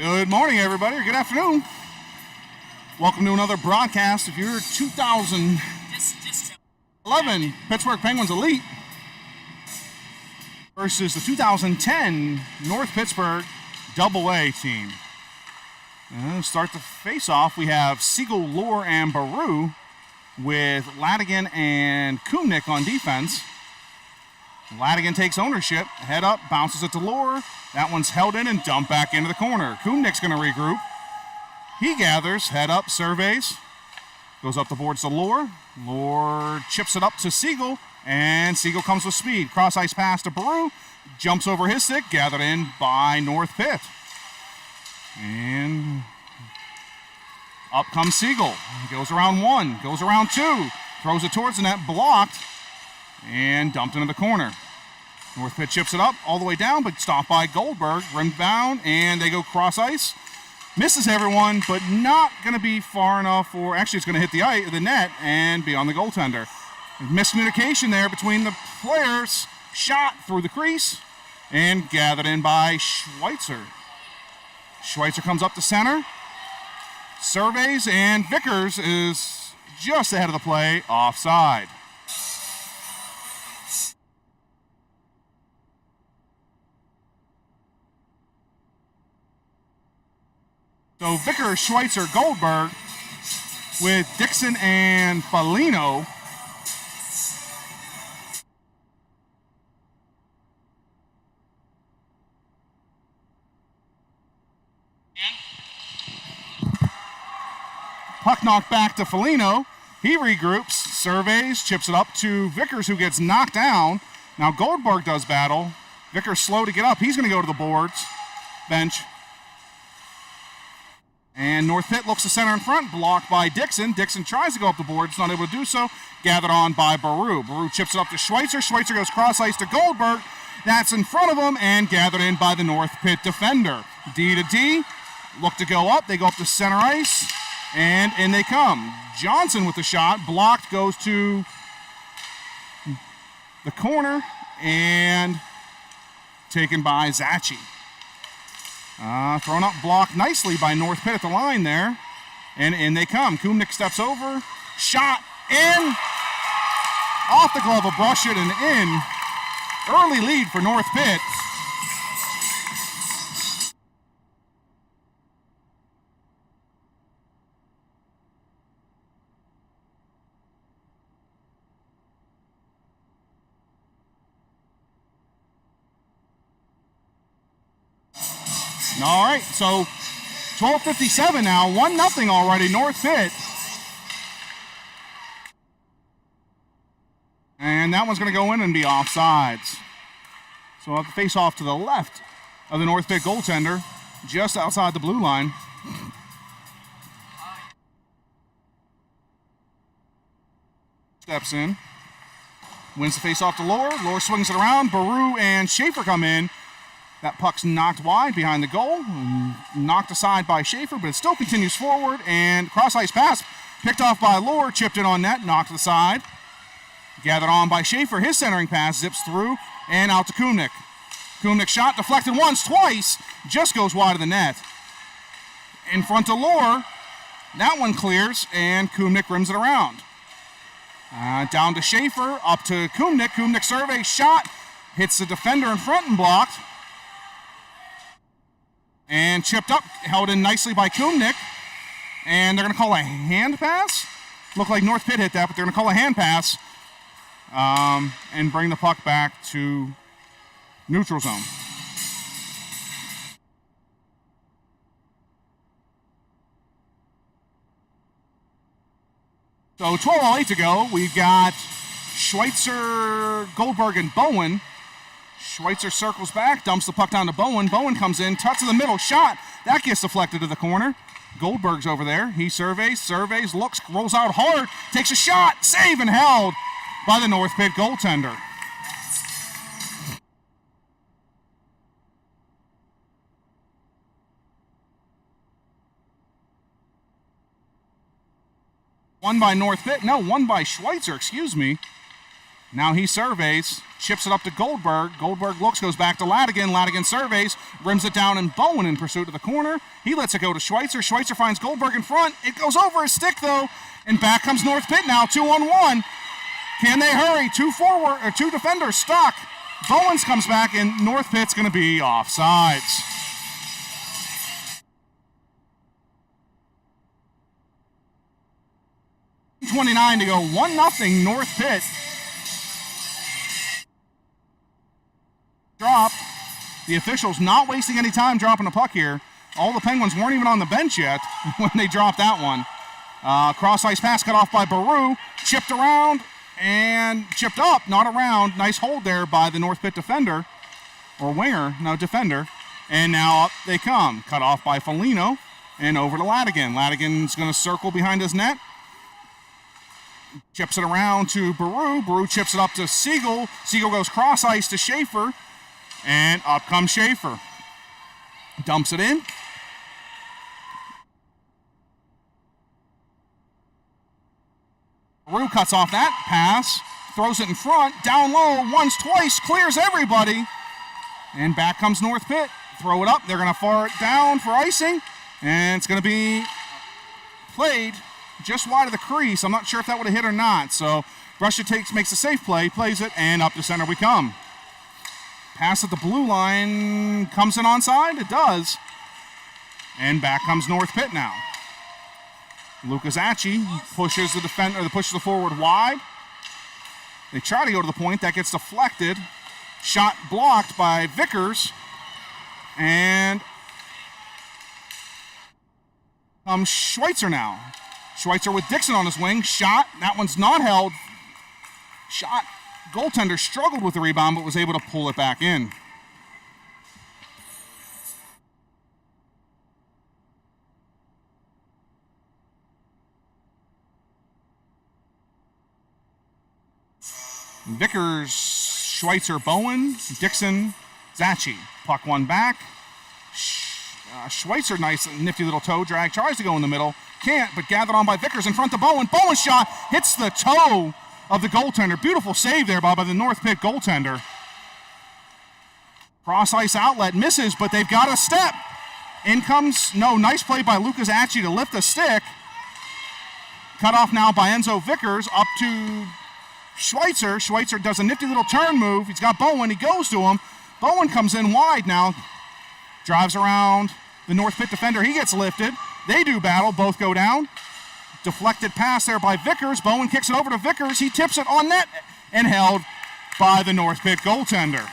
Good morning, everybody, or good afternoon. Welcome to another broadcast of your 2011 Pittsburgh Penguins Elite versus the 2010 North Pittsburgh Double-A team. To start the face-off, we have Siegel, Lohr, and Baru with Ladigan and Kumnick on defense. Ladigan takes ownership, head up, bounces it to Lohr. That one's held in and dumped back into the corner. Kumnick's going to regroup. He gathers, head up, surveys, goes up the boards to Lohr. Lohr chips it up to Siegel, and Siegel comes with speed. Cross-ice pass to Baru, jumps over his stick, gathered in by North Pitt. And up comes Siegel. He goes around one, goes around two, throws it towards the net, blocked, and dumped into the corner. North Pitt chips it up all the way down, but stopped by Goldberg, rimmed down, and they go cross-ice. Misses everyone, but not going to be far enough, or actually it's going to hit the net and be on the goaltender. Miscommunication there between the players. Shot through the crease and gathered in by Schweitzer. Schweitzer comes up to center, surveys, and Vickers is just ahead of the play, offside. So Vickers, Schweitzer, Goldberg with Dixon and Foligno. Puck knocked back to Foligno. He regroups, surveys, chips it up to Vickers, who gets knocked down. Now Goldberg does battle. Vickers slow to get up. He's going to go to the boards, bench. And North Pitt looks to center in front, blocked by Dixon. Dixon tries to go up the boards, not able to do so. Gathered on by Baru. Baru chips it up to Schweitzer. Schweitzer goes cross-ice to Goldberg. That's in front of him and gathered in by the North Pitt defender. D to D. Look to go up. They go up to center ice. And in they come. Johnson with the shot. Blocked, goes to the corner. And taken by Zachi. Thrown up, blocked nicely by North Pitt at the line there. And in they come. Kumnick steps over. Shot in. Off the glove of Brushett and in. Early lead for North Pitt. All right, so 12:57 now, 1-0 already, North Pitt. And that one's going to go in and be offsides. So we'll have to face off to the left of the North Pitt goaltender, just outside the blue line. Steps in, wins the face off to Lohr. Lohr swings it around. Baru and Schaefer come in. That puck's knocked wide behind the goal, knocked aside by Schaefer, but it still continues forward, and cross-ice pass picked off by Lohr, chipped in on net, knocked to the side. Gathered on by Schaefer, his centering pass zips through and out to Kumnick. Kumnick shot, deflected once, twice, just goes wide of the net. In front of Lohr, that one clears, and Kumnick rims it around. Down to Schaefer, up to Kumnick. Kumnick survey, shot, hits the defender in front and blocked. And chipped up, held in nicely by Kumnick. And they're going to call a hand pass. Looked like North Pitt hit that, but they're going to call a hand pass. And bring the puck back to neutral zone. So 12:08 to go. We've got Schweitzer, Goldberg, and Bowen. Schweitzer circles back, dumps the puck down to Bowen. Bowen comes in, touch to the middle, shot. That gets deflected to the corner. Goldberg's over there. He surveys, looks, rolls out hard, takes a shot, save and held by the North Pitt goaltender. One by Schweitzer, excuse me. Now he surveys, chips it up to Goldberg. Goldberg looks, goes back to Ladigan. Ladigan surveys, rims it down, and Bowen in pursuit of the corner. He lets it go to Schweitzer. Schweitzer finds Goldberg in front. It goes over his stick, though, and back comes North Pitt now, 2-on-1. Can they hurry? Two defenders stuck. Bowens comes back, and North Pitt's going to be offsides. .29 to go, 1-0 North Pitt. Dropped. The officials not wasting any time dropping a puck here. All the Penguins weren't even on the bench yet when they dropped that one. Cross-ice pass cut off by Baru. Chipped around and chipped up, not around. Nice hold there by the North Pitt defender. Or winger, no, defender. And now up they come. Cut off by Foligno and over to Ladigan. Ladigan's going to circle behind his net. Chips it around to Baru. Baru chips it up to Siegel. Siegel goes cross-ice to Schaefer. And up comes Schaefer. Dumps it in. Baru cuts off that pass. Throws it in front. Down low. Once, twice. Clears everybody. And back comes North Pitt. Throw it up. They're going to fire it down for icing. And it's going to be played just wide of the crease. I'm not sure if that would have hit or not. So Brescia makes a safe play, plays it, and up to center we come. Pass at the blue line comes in onside. It does. And back comes North Pitt now. Lucas Acci pushes the defender, pushes the forward wide. They try to go to the point. That gets deflected. Shot blocked by Vickers. And comes Schweitzer now. Schweitzer with Dixon on his wing. Shot. That one's not held. Shot. Goaltender struggled with the rebound, but was able to pull it back in. Vickers, Schweitzer, Bowen, Dixon, Zachy. Puck one back. Schweitzer, nice, nifty little toe drag. Tries to go in the middle. Can't, but gathered on by Vickers in front of Bowen. Bowen's shot hits the toe of the goaltender. Beautiful save there by the North Pitt goaltender. Cross-ice outlet misses, but they've got a step. In comes, nice play by Lucas Acci to lift the stick. Cut off now by Enzo Vickers up to Schweitzer. Schweitzer does a nifty little turn move. He's got Bowen. He goes to him. Bowen comes in wide now. Drives around the North Pitt defender. He gets lifted. They do battle. Both go down. Deflected pass there by Vickers. Bowen kicks it over to Vickers. He tips it on net and held by the North Pitt goaltender.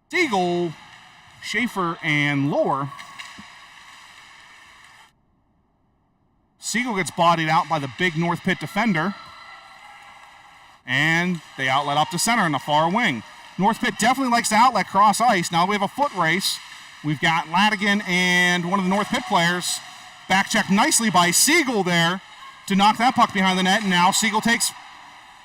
Siegel, Schaefer, and Lohr. Siegel gets bodied out by the big North Pitt defender. And they outlet up to center in the far wing. North Pitt definitely likes to outlet cross ice. Now we have a foot race. We've got Ladigan and one of the North Pitt players. Back checked nicely by Siegel there to knock that puck behind the net. And now Siegel takes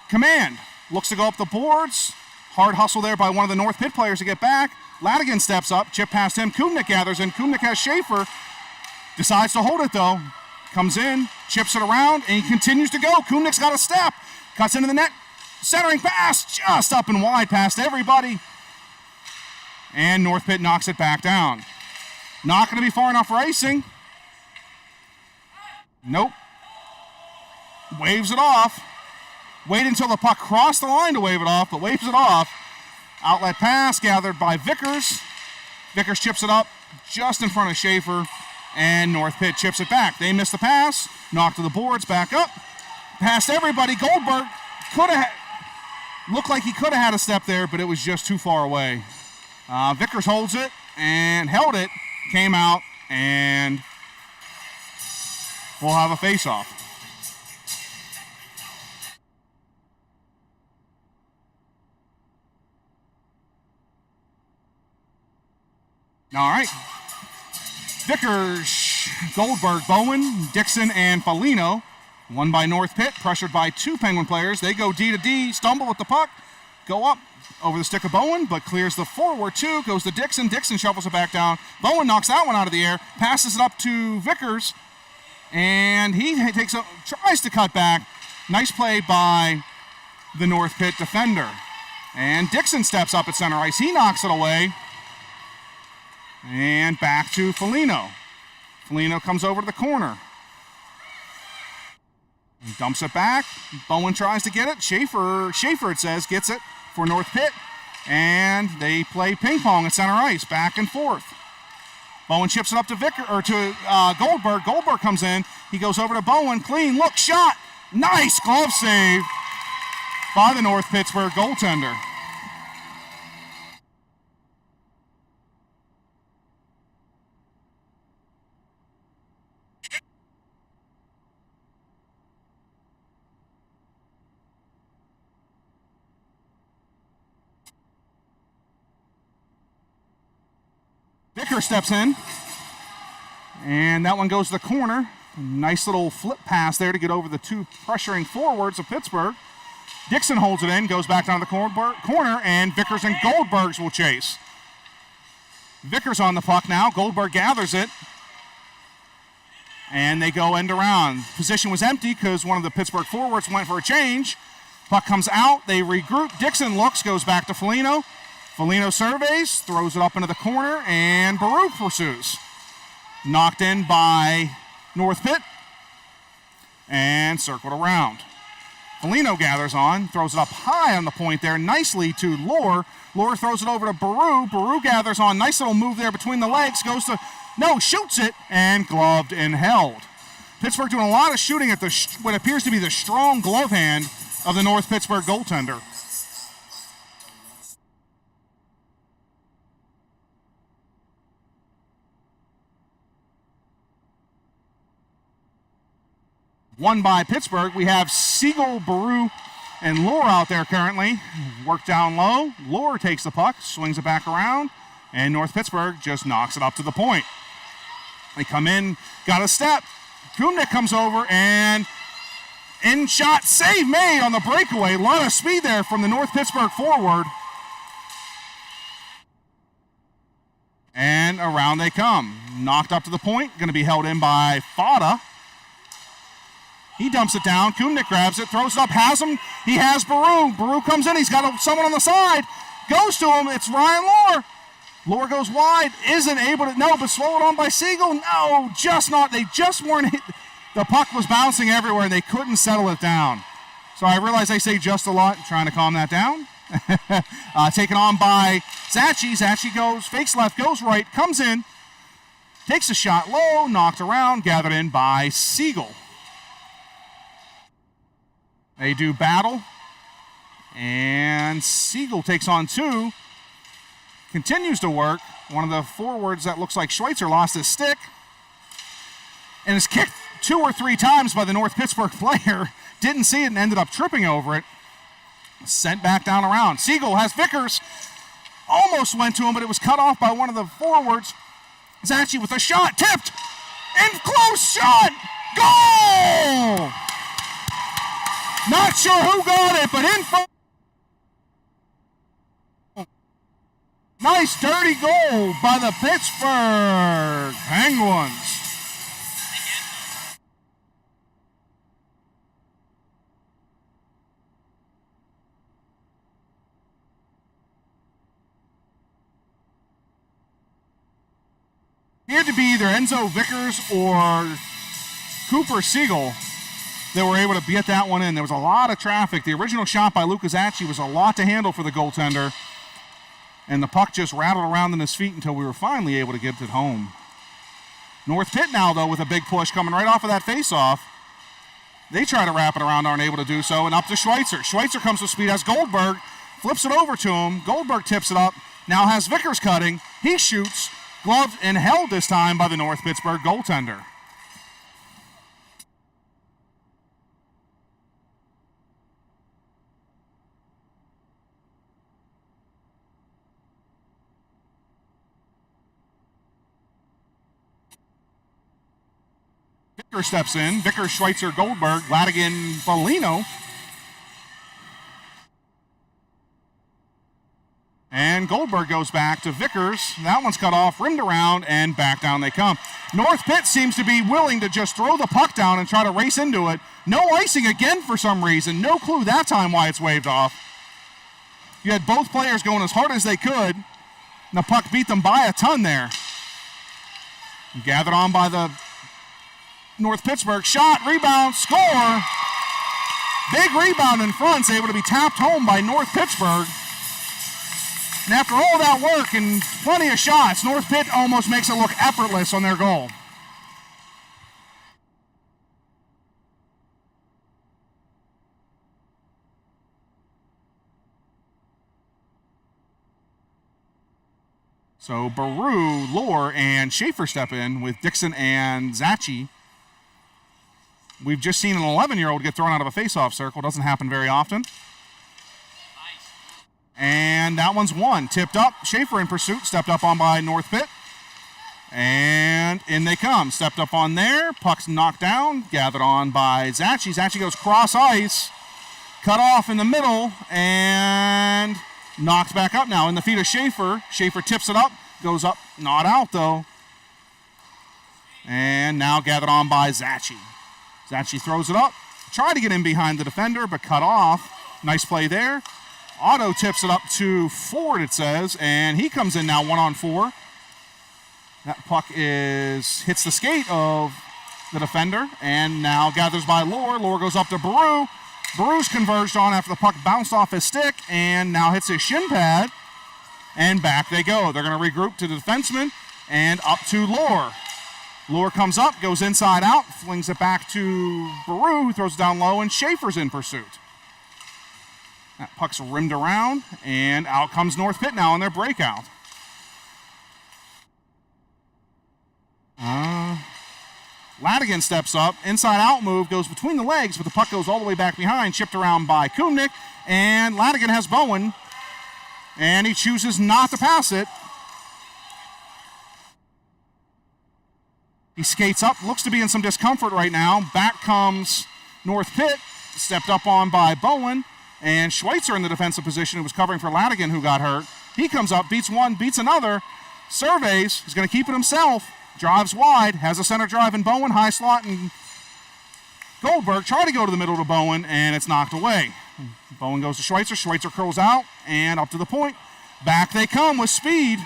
command. Looks to go up the boards. Hard hustle there by one of the North Pitt players to get back. Ladigan steps up. Chip past him. Kumnik gathers in. Kumnik has Schaefer. Decides to hold it though. Comes in. Chips it around. And he continues to go. Kumnik's got a step. Cuts into the net. Centering pass. Just up and wide past everybody. And North Pitt knocks it back down. Not going to be far enough for icing. Nope. Waves it off. Wait until the puck crossed the line to wave it off, but waves it off. Outlet pass gathered by Vickers. Vickers chips it up just in front of Schaefer, and North Pitt chips it back. They miss the pass, knocked to the boards, back up. Past everybody. Goldberg looked like he could have had a step there, but it was just too far away. Vickers holds it and held it, came out, and we'll have a face-off. All right. Vickers, Goldberg, Bowen, Dixon, and Foligno Won by North Pitt, pressured by 2 Penguin players. They go D to D, stumble with the puck, go up over the stick of Bowen, but clears the forward 2, goes to Dixon. Dixon shovels it back down. Bowen knocks that one out of the air, passes it up to Vickers, and he tries to cut back. Nice play by the North Pitt defender. And Dixon steps up at center ice. He knocks it away. And back to Foligno. Foligno comes over to the corner. He dumps it back. Bowen tries to get it. Schaefer, it says, gets it for North Pitt. And they play ping pong at center ice, back and forth. Bowen chips it up to Goldberg. Goldberg comes in. He goes over to Bowen. Clean look, shot. Nice glove save by the North Pittsburgh goaltender. Vickers steps in, and that one goes to the corner. Nice little flip pass there to get over the 2 pressuring forwards of Pittsburgh. Dixon holds it in, goes back down the corner, and Vickers and Goldbergs will chase. Vickers on the puck now. Goldberg gathers it, and they go end around. Position was empty because one of the Pittsburgh forwards went for a change. Puck comes out. They regroup. Dixon looks, goes back to Foligno. Foligno surveys, throws it up into the corner, and Baruch pursues. Knocked in by North Pitt and circled around. Foligno gathers on, throws it up high on the point there, nicely to Lohr. Lohr throws it over to Baruch. Baruch gathers on, nice little move there between the legs, shoots it, and gloved and held. Pittsburgh doing a lot of shooting at what appears to be the strong glove hand of the North Pittsburgh goaltender. Won by Pittsburgh. We have Siegel, Baruch, and Lohr out there currently. Work down low. Lohr takes the puck, swings it back around, and North Pittsburgh just knocks it up to the point. They come in, got a step. Kumnik comes over, and in shot, save made on the breakaway. A lot of speed there from the North Pittsburgh forward. And around they come. Knocked up to the point, going to be held in by Fada. He dumps it down. Kumnik grabs it, throws it up, has him. He has Baruch. Baruch comes in. He's got someone on the side. Goes to him. It's Ryan Lohr. Lohr goes wide. Isn't able to. No, but swallowed on by Siegel. No, just not. They just weren't hit. The puck was bouncing everywhere, and they couldn't settle it down. So I realize I say just a lot, trying to calm that down. Taken on by Zachi. Zachi goes, fakes left, goes right, comes in, takes a shot low, knocked around, gathered in by Siegel. They do battle, and Siegel takes on 2, continues to work. One of the forwards that looks like Schweitzer lost his stick, and is kicked 2 or 3 times by the North Pittsburgh player. Didn't see it and ended up tripping over it. Sent back down around. Siegel has Vickers. Almost went to him, but it was cut off by one of the forwards. Zachi with a shot, tipped, and close shot, goal! Not sure who got it, but in front. Nice dirty goal by the Pittsburgh Penguins. Appeared to be either Enzo Vickers or Cooper Siegel that were able to get that one in. There was a lot of traffic. The original shot by Lucas Zachi was a lot to handle for the goaltender, and the puck just rattled around in his feet until we were finally able to get it home. North Pitt now, though, with a big push coming right off of that faceoff. They try to wrap it around, aren't able to do so, and up to Schweitzer. Schweitzer comes with speed, has Goldberg, flips it over to him. Goldberg tips it up, now has Vickers cutting. He shoots, gloved and held this time by the North Pittsburgh goaltender. Vickers steps in. Vickers, Schweitzer, Goldberg, Ladigan, Foligno. And Goldberg goes back to Vickers. That one's cut off, rimmed around, and back down they come. North Pitt seems to be willing to just throw the puck down and try to race into it. No icing again for some reason. No clue that time why it's waved off. You had both players going as hard as they could. And the puck beat them by a ton there. Gathered on by the North Pittsburgh. Shot, rebound, score. Big rebound in front, able to be tapped home by North Pittsburgh. And after all that work and plenty of shots, North Pitt almost makes it look effortless on their goal. So Baru, Lohr, and Schaefer step in with Dixon and Zachi. We've just seen an 11-year-old get thrown out of a face-off circle. Doesn't happen very often. And that one's won. Tipped up. Schaefer in pursuit. Stepped up on by North Pitt. And in they come. Stepped up on there. Puck's knocked down. Gathered on by Zachi. Zachi goes cross ice. Cut off in the middle. And knocks back up now in the feet of Schaefer. Schaefer tips it up. Goes up. Not out though. And now gathered on by Zachi. Zachi throws it up. Tried to get in behind the defender, but cut off. Nice play there. Otto tips it up to Ford, it says, and he comes in now 1-on-4. That puck hits the skate of the defender, and now gathers by Lohr. Lohr goes up to Baru. Baru's converged on after the puck bounced off his stick, and now hits his shin pad, and back they go. They're going to regroup to the defenseman, and up to Lohr. Lohr comes up, goes inside out, flings it back to Baru, who throws it down low, and Schaefer's in pursuit. That puck's rimmed around, and out comes North Pitt now on their breakout. Ladigan steps up, inside-out move, goes between the legs, but the puck goes all the way back behind, chipped around by Kumnick, and Ladigan has Bowen, and he chooses not to pass it. He skates up, looks to be in some discomfort right now. Back comes North Pitt, stepped up on by Bowen, and Schweitzer in the defensive position who was covering for Ladigan who got hurt. He comes up, beats one, beats another, surveys, he's going to keep it himself, drives wide, has a center drive in Bowen, high slot, and Goldberg try to go to the middle to Bowen, and it's knocked away. Bowen goes to Schweitzer, Schweitzer curls out, and up to the point. Back they come with speed.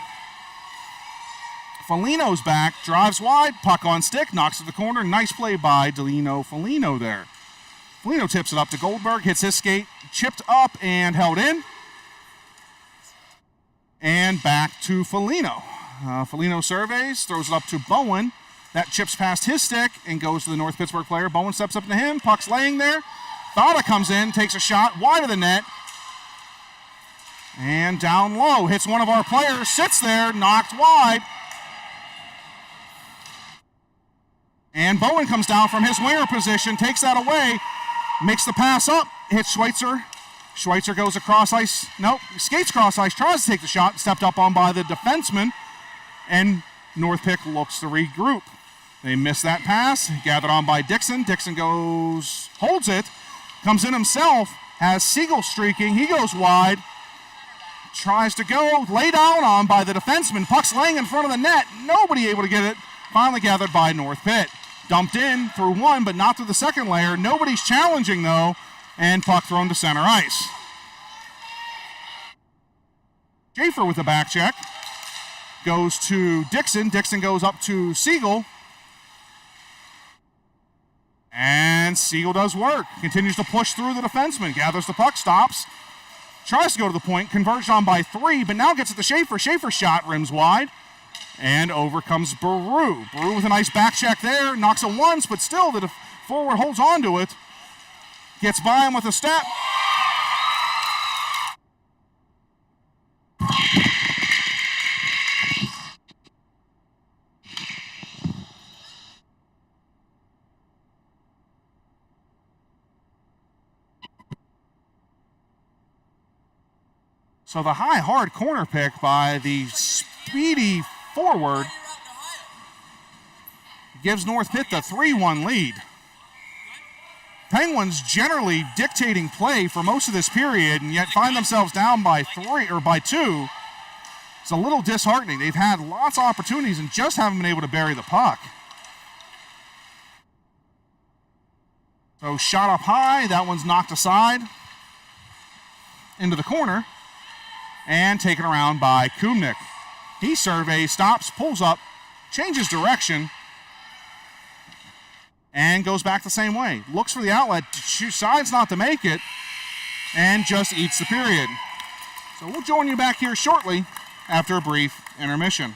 Foligno's back, drives wide, puck on stick, knocks to the corner. Nice play by Delino Foligno there. Foligno tips it up to Goldberg, hits his skate, chipped up and held in. And back to Foligno. Foligno surveys, throws it up to Bowen. That chips past his stick and goes to the North Pittsburgh player. Bowen steps up to him, puck's laying there. Thada comes in, takes a shot wide of the net. And down low, hits one of our players, sits there, knocked wide. And Bowen comes down from his winger position, takes that away, makes the pass up, hits Schweitzer. Schweitzer goes across ice. Nope, skates cross ice, tries to take the shot, stepped up on by the defenseman, and North Pitt looks to regroup. They miss that pass, gathered on by Dixon. Dixon goes, holds it, comes in himself, has Siegel streaking, he goes wide, tries to go, lay down on by the defenseman. Puck's laying in front of the net, nobody able to get it. Finally gathered by North Pitt. Dumped in through one, but not through the second layer. Nobody's challenging, though, and puck thrown to center ice. Schaefer with the back check. Goes to Dixon. Dixon goes up to Siegel. And Siegel does work. Continues to push through the defenseman. Gathers the puck, stops. Tries to go to the point. Converged on by 3, but now gets it to Schaefer. Schaefer's shot rims wide. And over comes Baru. Baru with a nice back check there. Knocks it once, but still the forward holds on to it. Gets by him with a step. So the high, hard corner pick by the speedy forward gives North Pitt the 3-1 lead. Penguins generally dictating play for most of this period and yet find themselves down by 3 or by 2. It's a little disheartening. They've had lots of opportunities and just haven't been able to bury the puck. So shot up high, that one's knocked aside into the corner and taken around by Kumnik. He surveys, stops, pulls up, changes direction, and goes back the same way. Looks for the outlet, decides not to make it, and just eats the period. So we'll join you back here shortly after a brief intermission.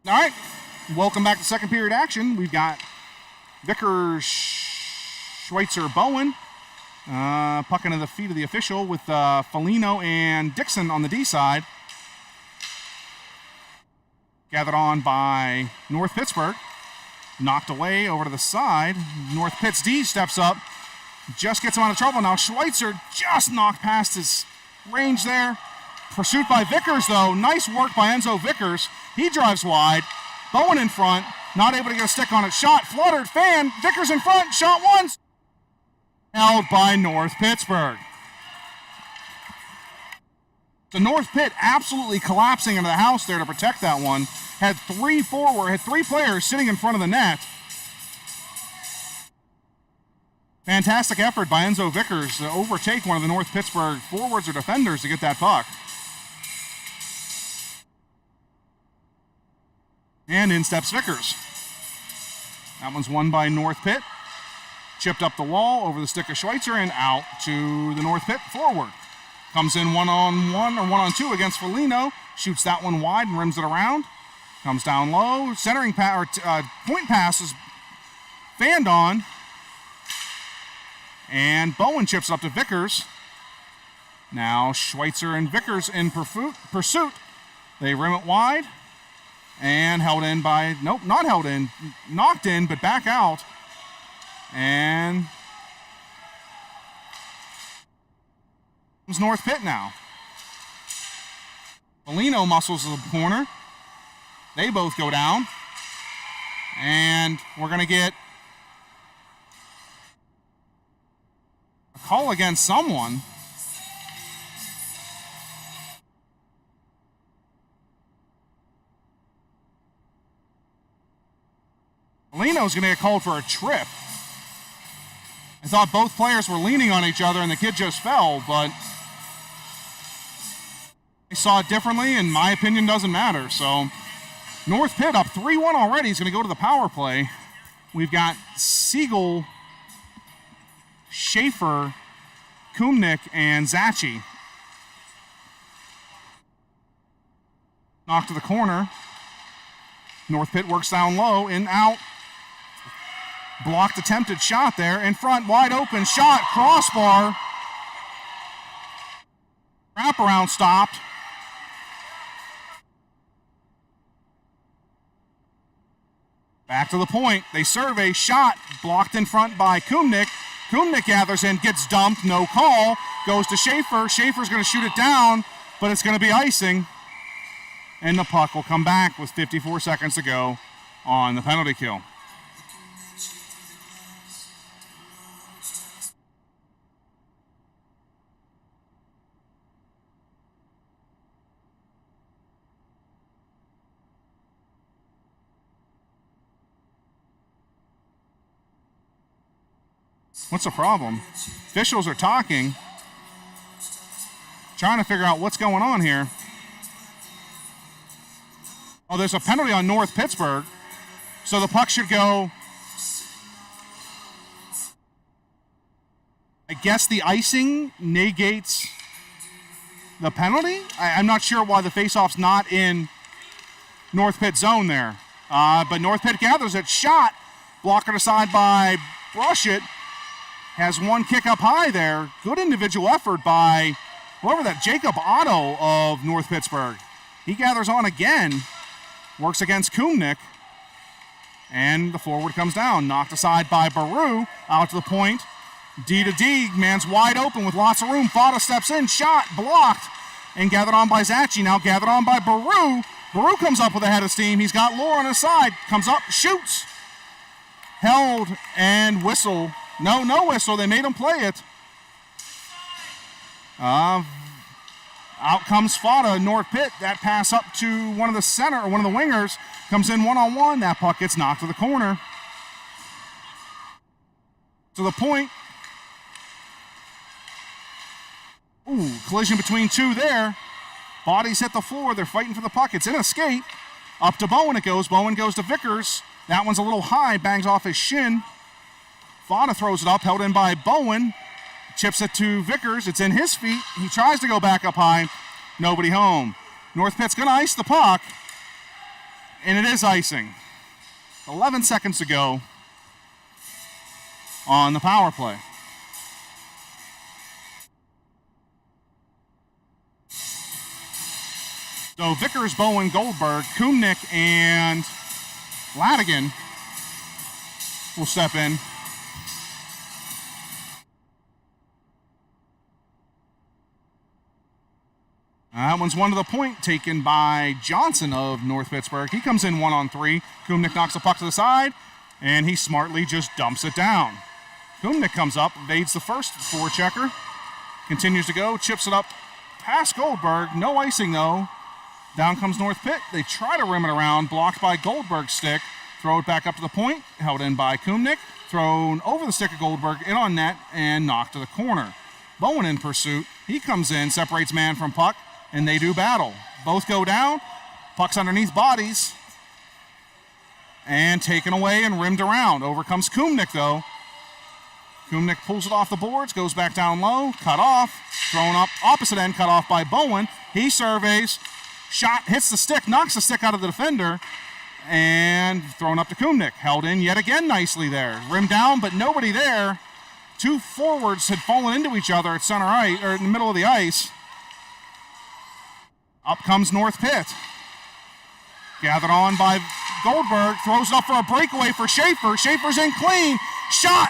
All right, welcome back to second period action. We've got Vickers, Schweitzer, Bowen. Puck into the feet of the official with Foligno and Dixon on the D side. Gathered on by North Pittsburgh. Knocked away over to the side. North Pitt's D steps up. Just gets him out of trouble. Now Schweitzer just knocked past his range there. Pursuit by Vickers, though. Nice work by Enzo Vickers. He drives wide. Bowen in front. Not able to get a stick on it. Shot fluttered. Fan. Vickers in front. Shot once. Held by North Pittsburgh. The North Pitt absolutely collapsing into the house there to protect that one. Had three players sitting in front of the net. Fantastic effort by Enzo Vickers to overtake one of the North Pittsburgh forwards or defenders to get that puck. And in steps Vickers. That one's won by North Pitt. Chipped up the wall over the stick of Schweitzer and out to the North Pitt forward. Comes in one-on-one or one-on-two against Foligno. Shoots that one wide and rims it around. Comes down low. Centering point pass is fanned on. And Bowen chips up to Vickers. Now Schweitzer and Vickers in pursuit. They rim it wide. And held in by, nope, not held in. Knocked in, but back out. And it's North Pitt now. Foligno muscles the corner. They both go down. And we're going to get a call against someone. Foligno's going to get called for a trip. I thought both players were leaning on each other and the kid just fell, but I saw it differently and my opinion doesn't matter. So North Pitt up 3-1 already. He's going to go to the power play. we've got Siegel, Schaefer, Kumnick, and Zachi. Knock to the corner. North Pitt works down low, in, out. Blocked attempted shot there. In front, wide open shot, crossbar. Wraparound stopped. Back to the point. They survey, shot, blocked in front by Kumnick. Kumnick gathers in, gets dumped, no call. Goes to Schaefer. Schaefer's going to shoot it down, but it's going to be icing. And the puck will come back with 54 seconds to go on the penalty kill. What's the problem? Officials are talking, trying to figure out what's going on here. Oh, there's a penalty on North Pittsburgh, so the puck should go. I guess the icing negates the penalty. I'm not sure why the faceoff's not in North Pitt zone there. But North Pitt gathers it. Shot. Blocker aside by Brushett. Has one kick up high there. Good individual effort by whoever that, Jacob Otto of North Pittsburgh. He gathers on again. Works against Kumnick. And the forward comes down. Knocked aside by Baru. Out to the point. D to D. Man's wide open with lots of room. Fada steps in. Shot. Blocked. And gathered on by Zachi. Now gathered on by Baru. Baru comes up with a head of steam. He's got Lore on his side. Comes up. Shoots. Held and whistle. No whistle. They made him play it. Out comes Fada, North Pitt. That pass up to one of the center, or one of the wingers. Comes in one-on-one. That puck gets knocked to the corner. To the point. Ooh, collision between two there. Bodies hit the floor. They're fighting for the puck. It's in a skate. Up to Bowen it goes. Bowen goes to Vickers. That one's a little high. Bangs off his shin. Fada throws it up, held in by Bowen. Chips it to Vickers. It's in his feet. He tries to go back up high. Nobody home. North Pitt's going to ice the puck. And it is icing. 11 seconds to go on the power play. So Vickers, Bowen, Goldberg, Kumnick, and Ladigan will step in. That one's one to the point, taken by Johnson of North Pittsburgh. He comes in 1-on-3. Kumnick knocks the puck to the side, and he smartly just dumps it down. Kumnick comes up, evades the first forechecker, continues to go, chips it up past Goldberg. No icing, though. Down comes North Pitt. They try to rim it around, blocked by Goldberg's stick. Throw it back up to the point, held in by Kumnick. Thrown over the stick of Goldberg, in on net, and knocked to the corner. Bowen in pursuit. He comes in, separates man from puck, and they do battle. Both go down. Puck's underneath bodies. And taken away and rimmed around. Over comes Kumnick, though. Kumnick pulls it off the boards, goes back down low, cut off, thrown up, opposite end, cut off by Bowen. He surveys, shot, hits the stick, knocks the stick out of the defender, and thrown up to Kumnick. Held in yet again nicely there. Rimmed down, but nobody there. Two forwards had fallen into each other at center ice, or in the middle of the ice. Up comes North Pitt. Gathered on by Goldberg. Throws it up for a breakaway for Schaefer. Schaefer's in clean. Shot.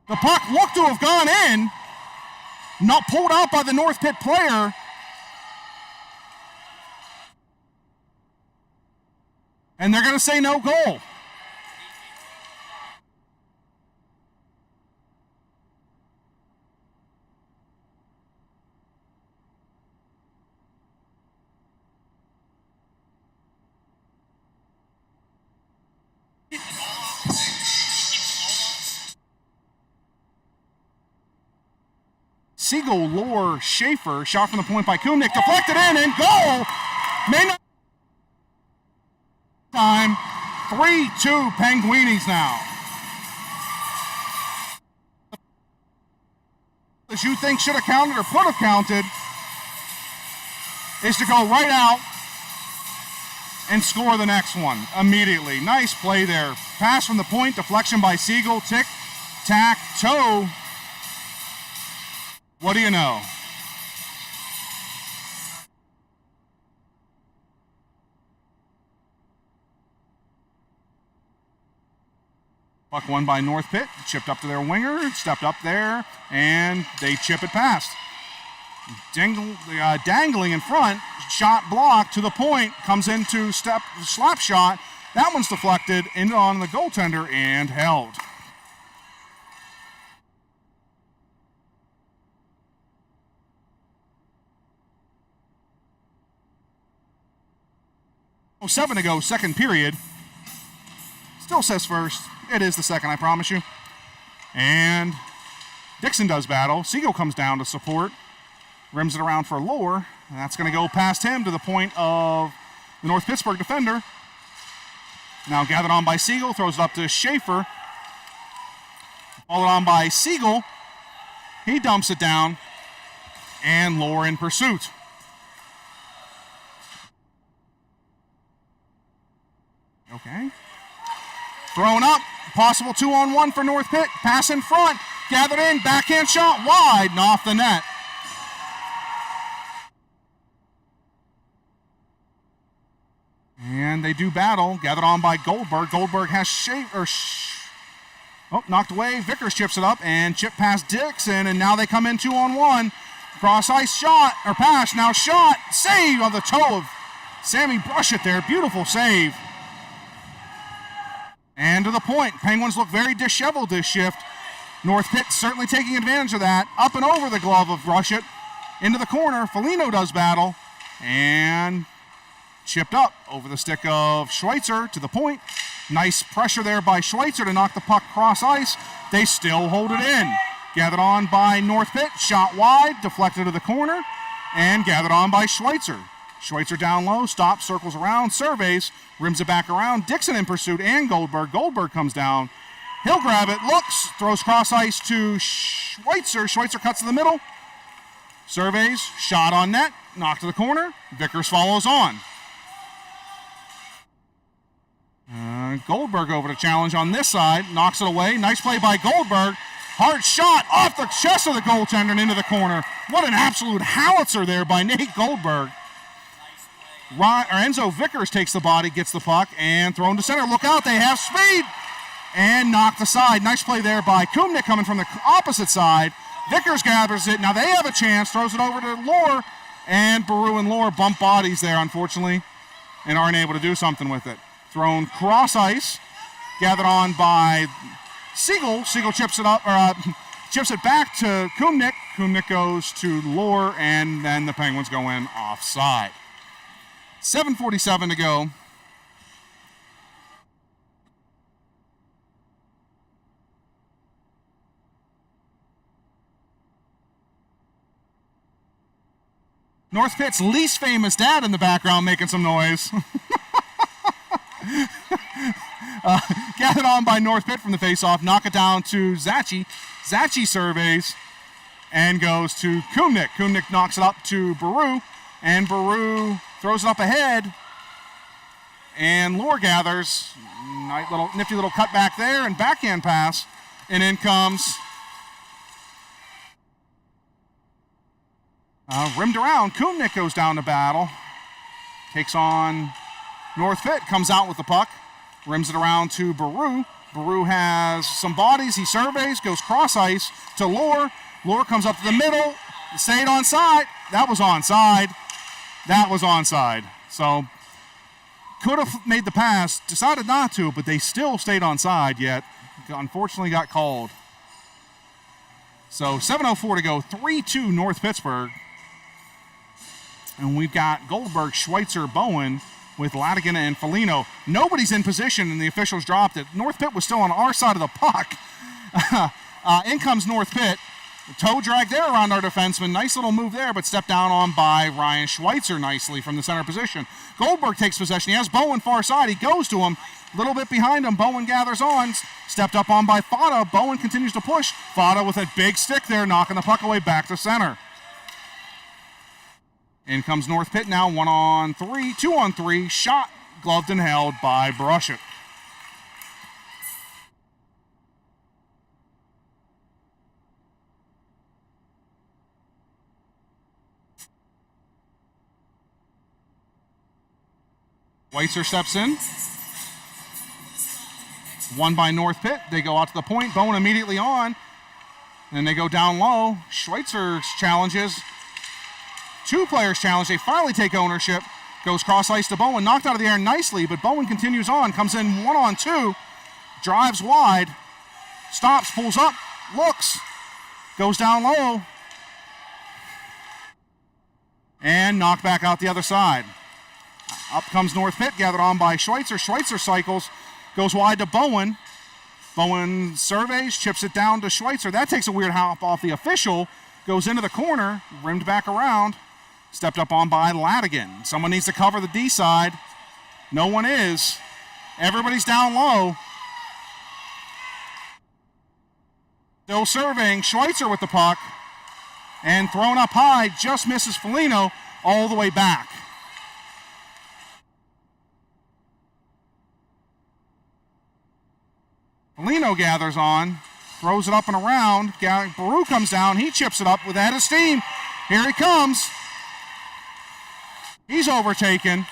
The puck looked to have gone in. Not pulled out by the North Pitt player. And they're going to say no goal. Siegel, Lore, Schaefer, shot from the point by Kumnick, deflected in, and goal! May not 3-2 Penguinis now. As you think should have counted or could have counted is to go right out and score the next one immediately. Nice play there. Pass from the point, deflection by Siegel, tick, tack, toe. What do you know? Puck won by North Pitt, chipped up to their winger, stepped up there, and they chip it past. Dangling in front, shot blocked to the point, comes into slap shot. That one's deflected into on the goaltender and held. Oh, 7 to go, second period. Still says first. It is the second, I promise you. And Dixon does battle. Siegel comes down to support. Rims it around for Lohr. And that's going to go past him to the point of the North Pittsburgh defender. Now gathered on by Siegel. Throws it up to Schaefer. Followed on by Siegel. He dumps it down. And Lohr in pursuit. Okay. Thrown up. Possible 2-on-1 for North Pitt. Pass in front. Gathered in. Backhand shot wide and off the net. And they do battle. Gathered on by Goldberg. Goldberg has knocked away. Vickers chips it up and chip past Dixon. And now they come in 2-on-1. Cross ice shot or pass. Now shot. Save on the toe of Sammy Brushett there. Beautiful save. And to the point. Penguins look very disheveled this shift. North Pitt certainly taking advantage of that. Up and over the glove of Brushett. Into the corner. Foligno does battle. And chipped up over the stick of Schweitzer to the point. Nice pressure there by Schweitzer to knock the puck cross ice. They still hold it in. Gathered on by North Pitt. Shot wide. Deflected to the corner. And gathered on by Schweitzer. Schweitzer down low, stops, circles around, surveys, rims it back around. Dixon in pursuit and Goldberg. Goldberg comes down. He'll grab it, looks, throws cross ice to Schweitzer. Schweitzer cuts to the middle. Surveys, shot on net, knocked to the corner. Vickers follows on. Goldberg over to challenge on this side, knocks it away. Nice play by Goldberg. Hard shot off the chest of the goaltender and into the corner. What an absolute howitzer there by Nate Goldberg. Enzo Vickers takes the body, gets the puck, and thrown to center. Look out, they have speed! And knocked aside. Nice play there by Kumnik coming from the opposite side. Vickers gathers it. Now they have a chance, throws it over to Lohr, and Baru and Lohr bump bodies there, unfortunately, and aren't able to do something with it. Thrown cross ice, gathered on by Siegel. Siegel chips it up, or chips it back to Kumnik. Kumnik goes to Lohr, and then the Penguins go in offside. 7:47 to go. North Pitt's least famous dad in the background making some noise. Gathered on by North Pitt from the faceoff. Knock it down to Zachi. Zachi surveys and goes to Kumnik. Kumnik knocks it up to Baru. And Baru throws it up ahead. And Lohr gathers. Nifty little cut back there and backhand pass. And in comes... rimmed around. Kumnik goes down to battle. Takes on North Pitt. Comes out with the puck. Rims it around to Baru. Baru has some bodies. He surveys. Goes cross ice to Lohr. Lohr comes up to the middle. Stayed onside. That was onside. That was onside. So could have made the pass. Decided not to, but they still stayed onside yet. Unfortunately got called. So 7:04 to go. 3-2 North Pittsburgh. And we've got Goldberg, Schweitzer, Bowen with Latigan and Foligno. Nobody's in position, and the officials dropped it. North Pitt was still on our side of the puck. In comes North Pitt. Toe drag there around our defenseman. Nice little move there, but stepped down on by Ryan Schweitzer nicely from the center position. Goldberg takes possession. He has Bowen far side. He goes to him. A little bit behind him. Bowen gathers on. Stepped up on by Fada. Bowen continues to push. Fada with a big stick there, knocking the puck away back to center. In comes North Pitt now. 1-on-3, 2-on-3. Shot, gloved and held by Brushett. Schweitzer steps in. Won by North Pitt. They go out to the point. Bowen immediately on. Then they go down low. Schweitzer's challenges. Two players challenge. They finally take ownership. Goes cross ice to Bowen. Knocked out of the air nicely, but Bowen continues on. Comes in 1-on-2. Drives wide. Stops, pulls up, looks. Goes down low. And knocked back out the other side. Up comes North Pitt, gathered on by Schweitzer. Schweitzer cycles, goes wide to Bowen. Bowen surveys, chips it down to Schweitzer. That takes a weird hop off the official. Goes into the corner, rimmed back around. Stepped up on by Ladigan. Someone needs to cover the D side. No one is. Everybody's down low. Still surveying. Schweitzer with the puck. And thrown up high, just misses Foligno all the way back. Foligno gathers on, throws it up and around. Baru comes down. He chips it up with a head of steam. Here he comes. He's overtaken.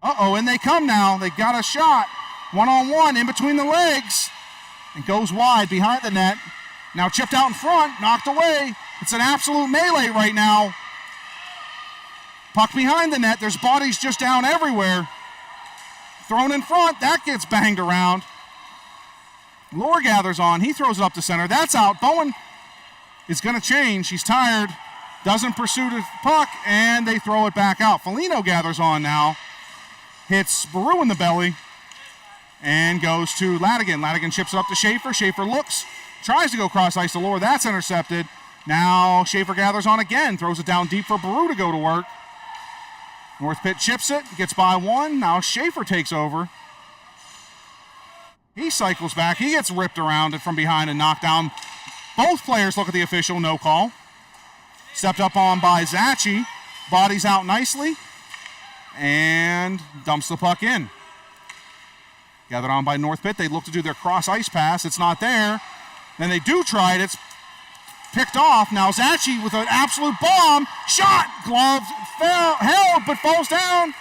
Uh-oh, and they come now. They got a shot. 1-on-1 in between the legs. And goes wide behind the net. Now chipped out in front, knocked away. It's an absolute melee right now. Puck behind the net. There's bodies just down everywhere. Thrown in front, that gets banged around. Lohr gathers on, he throws it up to center. That's out. Bowen is going to change. He's tired. Doesn't pursue the puck, and they throw it back out. Foligno gathers on now. Hits Baru in the belly, and goes to Ladigan. Ladigan chips it up to Schaefer. Schaefer looks, tries to go cross ice to Lohr. That's intercepted. Now Schaefer gathers on again, throws it down deep for Baru to go to work. North Pitt chips it, gets by one. Now Schaefer takes over. He cycles back. He gets ripped around it from behind and knocked down. Both players look at the official, no call. Stepped up on by Zachi. Bodies out nicely. And dumps the puck in. Gathered on by North Pitt. They look to do their cross ice pass. It's not there. Then they do try it. It's picked off. Now Zachi with an absolute bomb. Shot. Glove. Held, but falls down.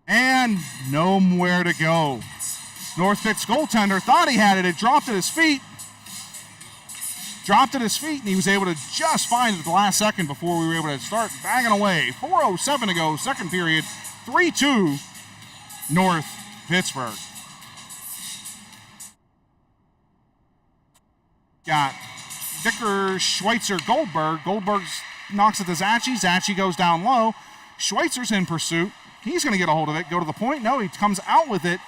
And nowhere to go. North Pitt's goaltender thought he had it. It dropped at his feet. And he was able to just find it at the last second before we were able to start banging away. 4:07 to go, second period. 3-2, North Pittsburgh. Got Vickers, Schweitzer, Goldberg. Goldberg knocks it to Zachi. Zachi goes down low. Schweitzer's in pursuit. He's going to get a hold of it. Go to the point. No, he comes out with it.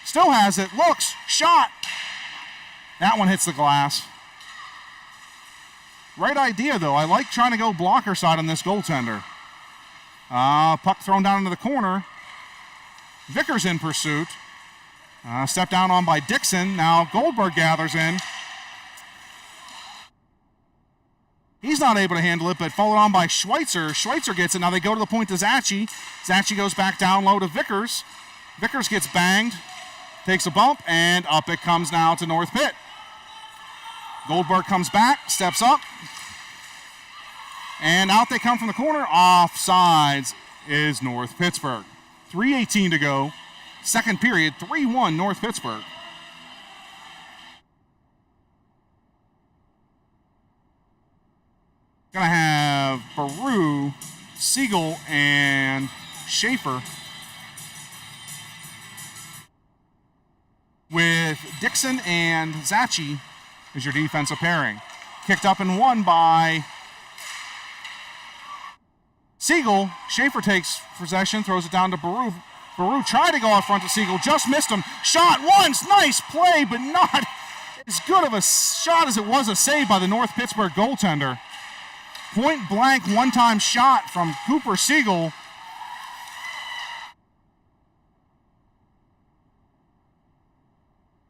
Still has it. Looks. Shot. That one hits the glass. Right idea, though. I like trying to go blocker side on this goaltender. Puck thrown down into the corner. Vickers in pursuit. Stepped down on by Dixon. Now Goldberg gathers in. He's not able to handle it, but followed on by Schweitzer. Schweitzer gets it. Now they go to the point to Zachi. Zachi goes back down low to Vickers. Vickers gets banged, takes a bump, and up it comes now to North Pitt. Goldberg comes back, steps up, and out they come from the corner. Offsides is North Pittsburgh. 3:18 to go. Second period, 3-1 North Pittsburgh. Gonna have Baru, Siegel, and Schaefer with Dixon and Zachi as your defensive pairing. Kicked up and won by Siegel. Schaefer takes possession, throws it down to Baru. Baru tried to go out front to Siegel, just missed him. Shot once, nice play, but not as good of a shot as it was a save by the North Pittsburgh goaltender. Point blank one-time shot from Cooper Siegel.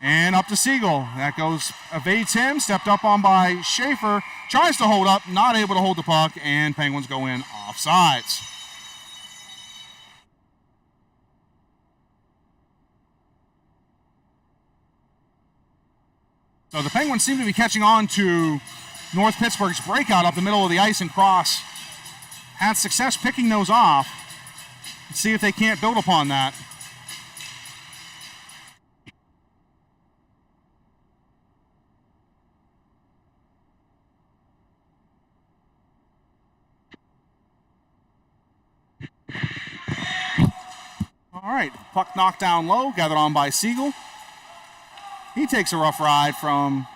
And up to Siegel. That goes, evades him, stepped up on by Schaefer, tries to hold up, not able to hold the puck, and Penguins go in offsides. So the Penguins seem to be catching on to North Pittsburgh's breakout up the middle of the ice and cross. Had success picking those off. Let's see if they can't build upon that. All right, puck knocked down low, gathered on by Siegel. He takes a rough ride from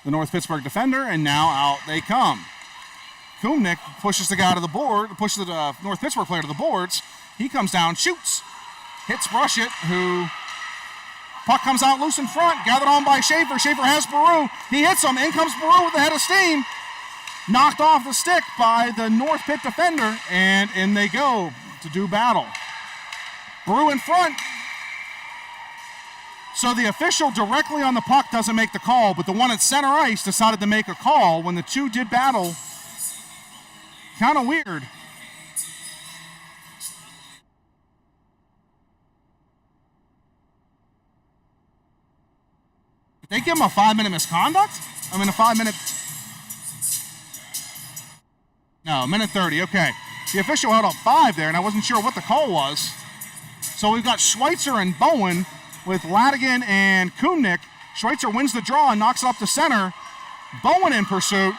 the North Pittsburgh defender, and now out they come. Kumnick pushes the guy to the board, pushes the North Pittsburgh player to the boards. He comes down, shoots, hits Brushett, who puck comes out loose in front, gathered on by Schaefer. Schaefer has Baru. He hits him. In comes Baru with the head of steam. Knocked off the stick by the North Pitt defender, and in they go to do battle. Baru in front. So the official directly on the puck doesn't make the call, but the one at center ice decided to make a call when the two did battle. Kind of weird. Did they give him a 5-minute misconduct? I mean, a 5-minute... No, a minute 30, okay. The official held up 5 there, and I wasn't sure what the call was. So we've got Schweitzer and Bowen with Ladigan and Kumnick. Schweitzer wins the draw and knocks it up to center. Bowen in pursuit.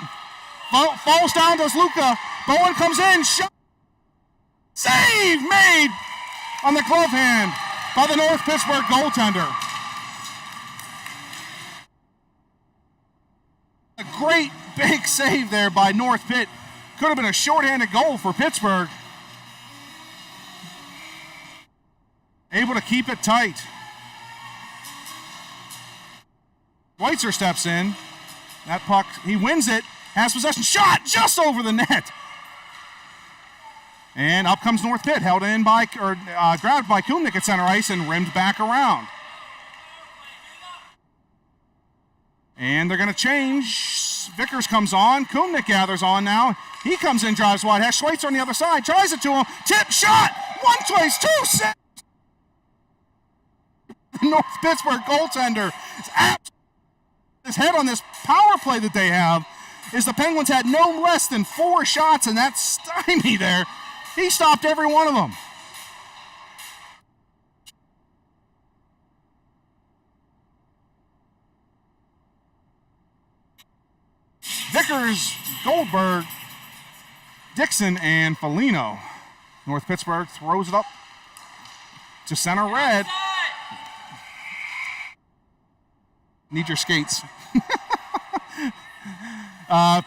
Falls down, does Luca. Bowen comes in. Shot. Save made on the glove hand by the North Pittsburgh goaltender. A great big save there by North Pitt. Could have been a shorthanded goal for Pittsburgh. Able to keep it tight. Schweitzer steps in. That puck, he wins it. Has possession. Shot just over the net. And up comes North Pitt, held in by, grabbed by Kumnick at center ice and rimmed back around. And they're going to change. Vickers comes on. Kumnick gathers on now. He comes in, drives wide. Has Schweitzer on the other side. Tries it to him. Tip shot. One twice, two saves. The North Pittsburgh goaltender is his head on this power play that they have is the Penguins had no less than 4 shots, and that stymie there, he stopped every one of them. Vickers, Goldberg, Dixon, and Foligno. North Pittsburgh throws it up to center red. Need your skates.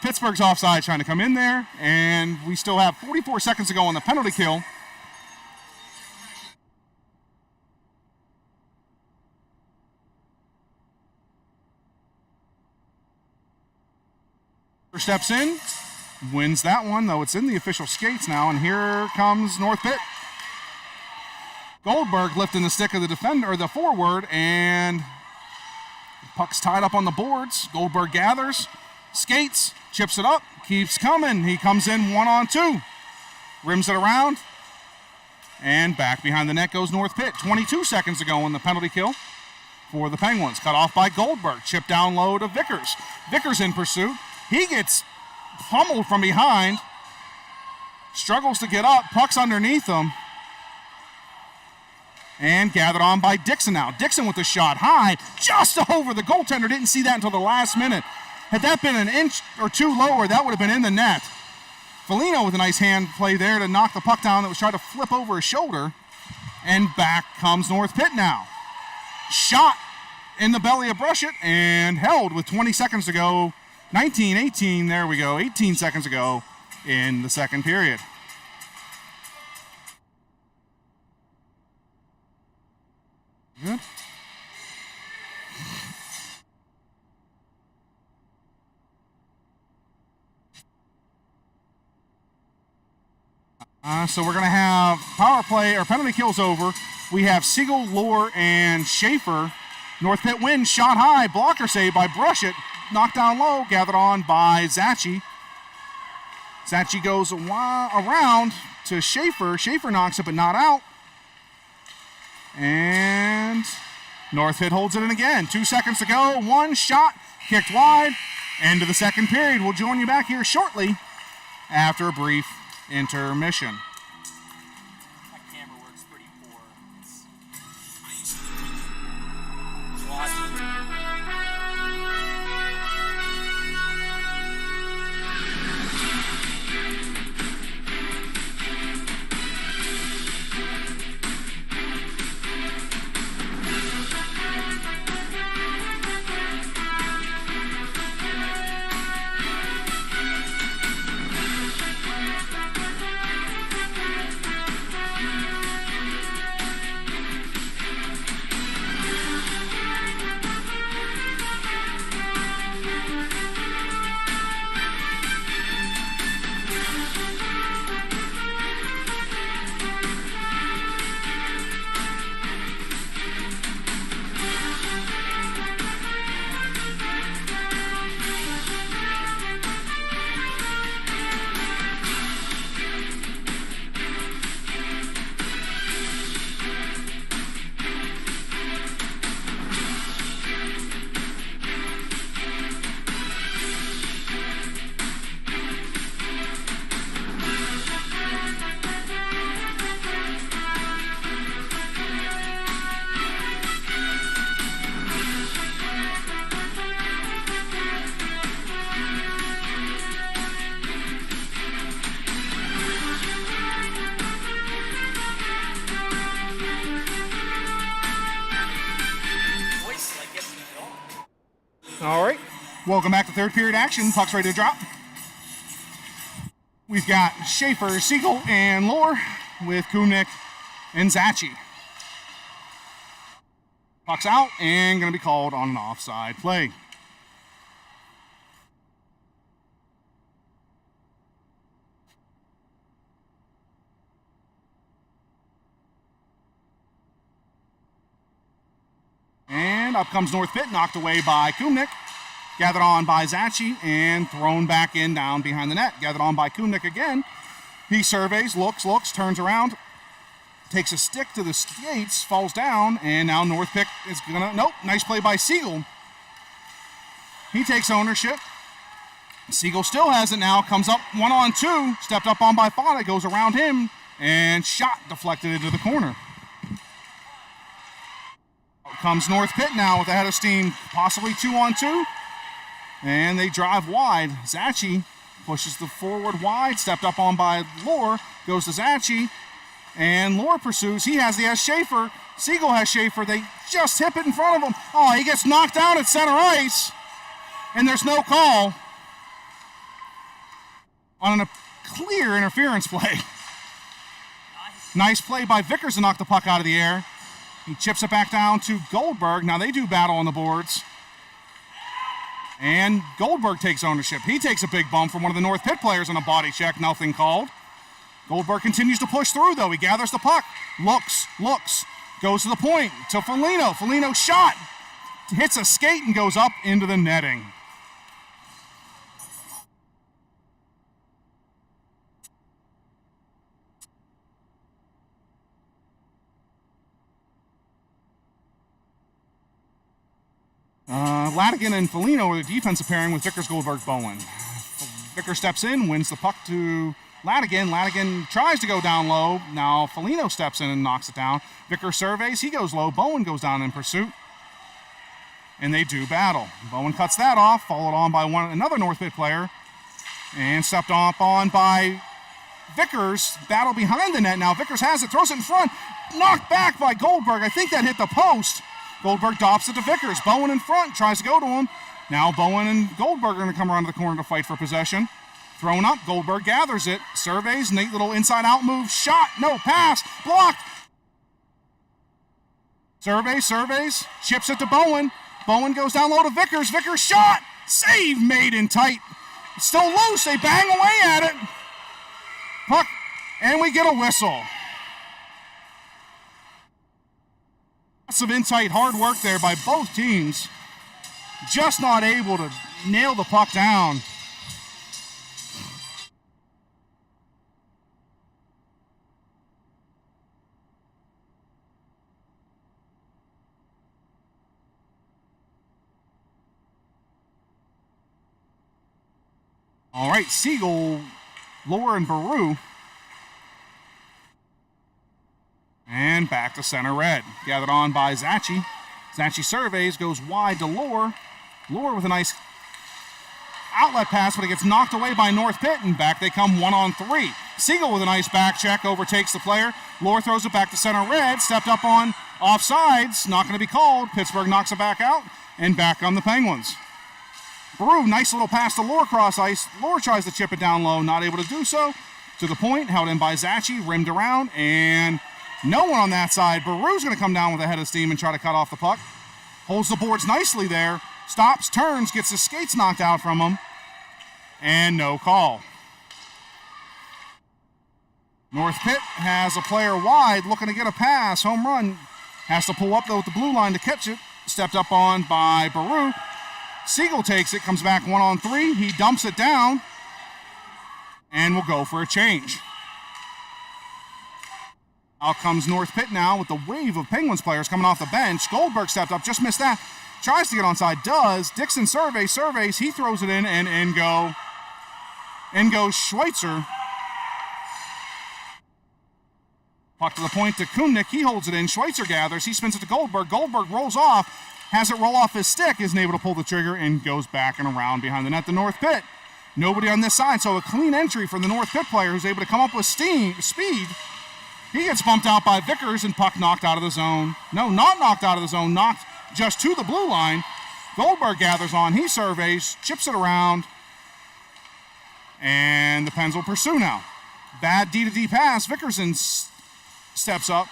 Pittsburgh's offside trying to come in there, and we still have 44 seconds to go on the penalty kill. Steps in, wins that one, though it's in the official skates now, and here comes North Pitt. Goldberg lifting the stick of the defender, or the forward, and puck's tied up on the boards. Goldberg gathers, skates, chips it up, keeps coming. He comes in 1-on-2, rims it around, and back behind the net goes North Pitt. 22 seconds to go on the penalty kill for the Penguins. Cut off by Goldberg, chip down low to Vickers. Vickers in pursuit. He gets pummeled from behind, struggles to get up, puck's underneath him, and gathered on by Dixon now. Dixon with the shot high, just over. The goaltender didn't see that until the last minute. Had that been an inch or two lower, that would have been in the net. Foligno with a nice hand play there to knock the puck down that was trying to flip over his shoulder. And back comes North Pitt now. Shot in the belly of Brushett and held with 20 seconds to go. 19, 18, there we go. 18 seconds to go in the second period. So we're going to have power play or penalty kills over. We have Siegel, Lohr, and Schaefer. North Pitt wins, shot high, blocker save by Brushett. Knocked down low, gathered on by Zachi. Zachi goes around to Schaefer. Schaefer knocks it, but not out. And North Pitt holds it in again. 2 seconds to go. One shot, kicked wide. End of the second period. We'll join you back here shortly after a brief intermission. My camera works pretty poor. All right, welcome back to third period action. Puck's ready to drop. We've got Schaefer, Siegel, and Lohr with Kumnick and Zachi. Puck's out and going to be called on an offside play. And up comes North Pitt, knocked away by Kumnick. Gathered on by Zachi and thrown back in down behind the net. Gathered on by Kumnick again. He surveys, looks, turns around, takes a stick to the skates, falls down, and now North Pitt is gonna, nope, nice play by Siegel. He takes ownership. Siegel still has it now, comes up 1-on-2, stepped up on by Fada, goes around him, and shot deflected into the corner. Comes North Pitt now with a head of steam, possibly 2-on-2. And they drive wide. Zachi pushes the forward wide, stepped up on by Lohr, goes to Zachi, and Lohr pursues. He has Schaefer. Siegel has Schaefer. They just hip it in front of him. Oh, he gets knocked down at center ice, and there's no call on a clear interference play. Nice play by Vickers to knock the puck out of the air. He chips it back down to Goldberg. Now they do battle on the boards. And Goldberg takes ownership. He takes a big bump from one of the North Pitt players on a body check. Nothing called. Goldberg continues to push through, though. He gathers the puck. Looks. Goes to the point to Foligno. Foligno shot. Hits a skate and goes up into the netting. Ladigan and Foligno are the defensive pairing with Vickers, Goldberg, Bowen. Vickers steps in, wins the puck to Ladigan. Ladigan tries to go down low. Now Foligno steps in and knocks it down. Vickers surveys. He goes low. Bowen goes down in pursuit. And they do battle. Bowen cuts that off, followed on by another North Pitt player. And stepped up on by Vickers. Battle behind the net now. Vickers has it, throws it in front. Knocked back by Goldberg. I think that hit the post. Goldberg dops it to Vickers. Bowen in front, tries to go to him. Now Bowen and Goldberg are going to come around to the corner to fight for possession. Thrown up, Goldberg gathers it, surveys, neat little inside-out move, shot, no pass, blocked. Surveys, chips it to Bowen. Bowen goes down low to Vickers. Vickers shot, save made in tight. It's still loose, they bang away at it. Puck And we get a whistle. Lots of in-tight hard work there by both teams. Just not able to nail the puck down. All right, Siegel, Lohr, and Baru. And back to center red. Gathered on by Zachi. Zachi surveys, goes wide to Lohr. Lohr with a nice outlet pass, but it gets knocked away by North Pitt, and back they come 1-on-3. Siegel with a nice back check, overtakes the player. Lohr throws it back to center red, stepped up on offsides, not going to be called. Pittsburgh knocks it back out, and back on the Penguins. Baru, nice little pass to Lohr cross ice. Lohr tries to chip it down low, not able to do so. To the point, held in by Zachi, rimmed around, and no one on that side. Baru's going to come down with a head of steam and try to cut off the puck. Holds the boards nicely there. Stops, turns, gets his skates knocked out from him. And no call. North Pitt has a player wide looking to get a pass. Home run. Has to pull up though with the blue line to catch it. Stepped up on by Baru. Siegel takes it, comes back 1-on-3. He dumps it down and will go for a change. Out comes North Pitt now with the wave of Penguins players coming off the bench. Goldberg stepped up, just missed that. Tries to get onside, does. Dixon surveys. He throws it in goes Schweitzer. Puck to the point to Kumnick. He holds it in. Schweitzer gathers. He spins it to Goldberg. Goldberg rolls off. Has it roll off his stick. Isn't able to pull the trigger and goes back and around behind the net to North Pitt. Nobody on this side, so a clean entry from the North Pitt player who's able to come up with speed. He gets bumped out by Vickers and puck knocked out of the zone. No, not knocked out of the zone. Knocked just to the blue line. Goldberg gathers on. He surveys. Chips it around. And the Pens will pursue now. Bad D-to-D pass. Vickerson steps up.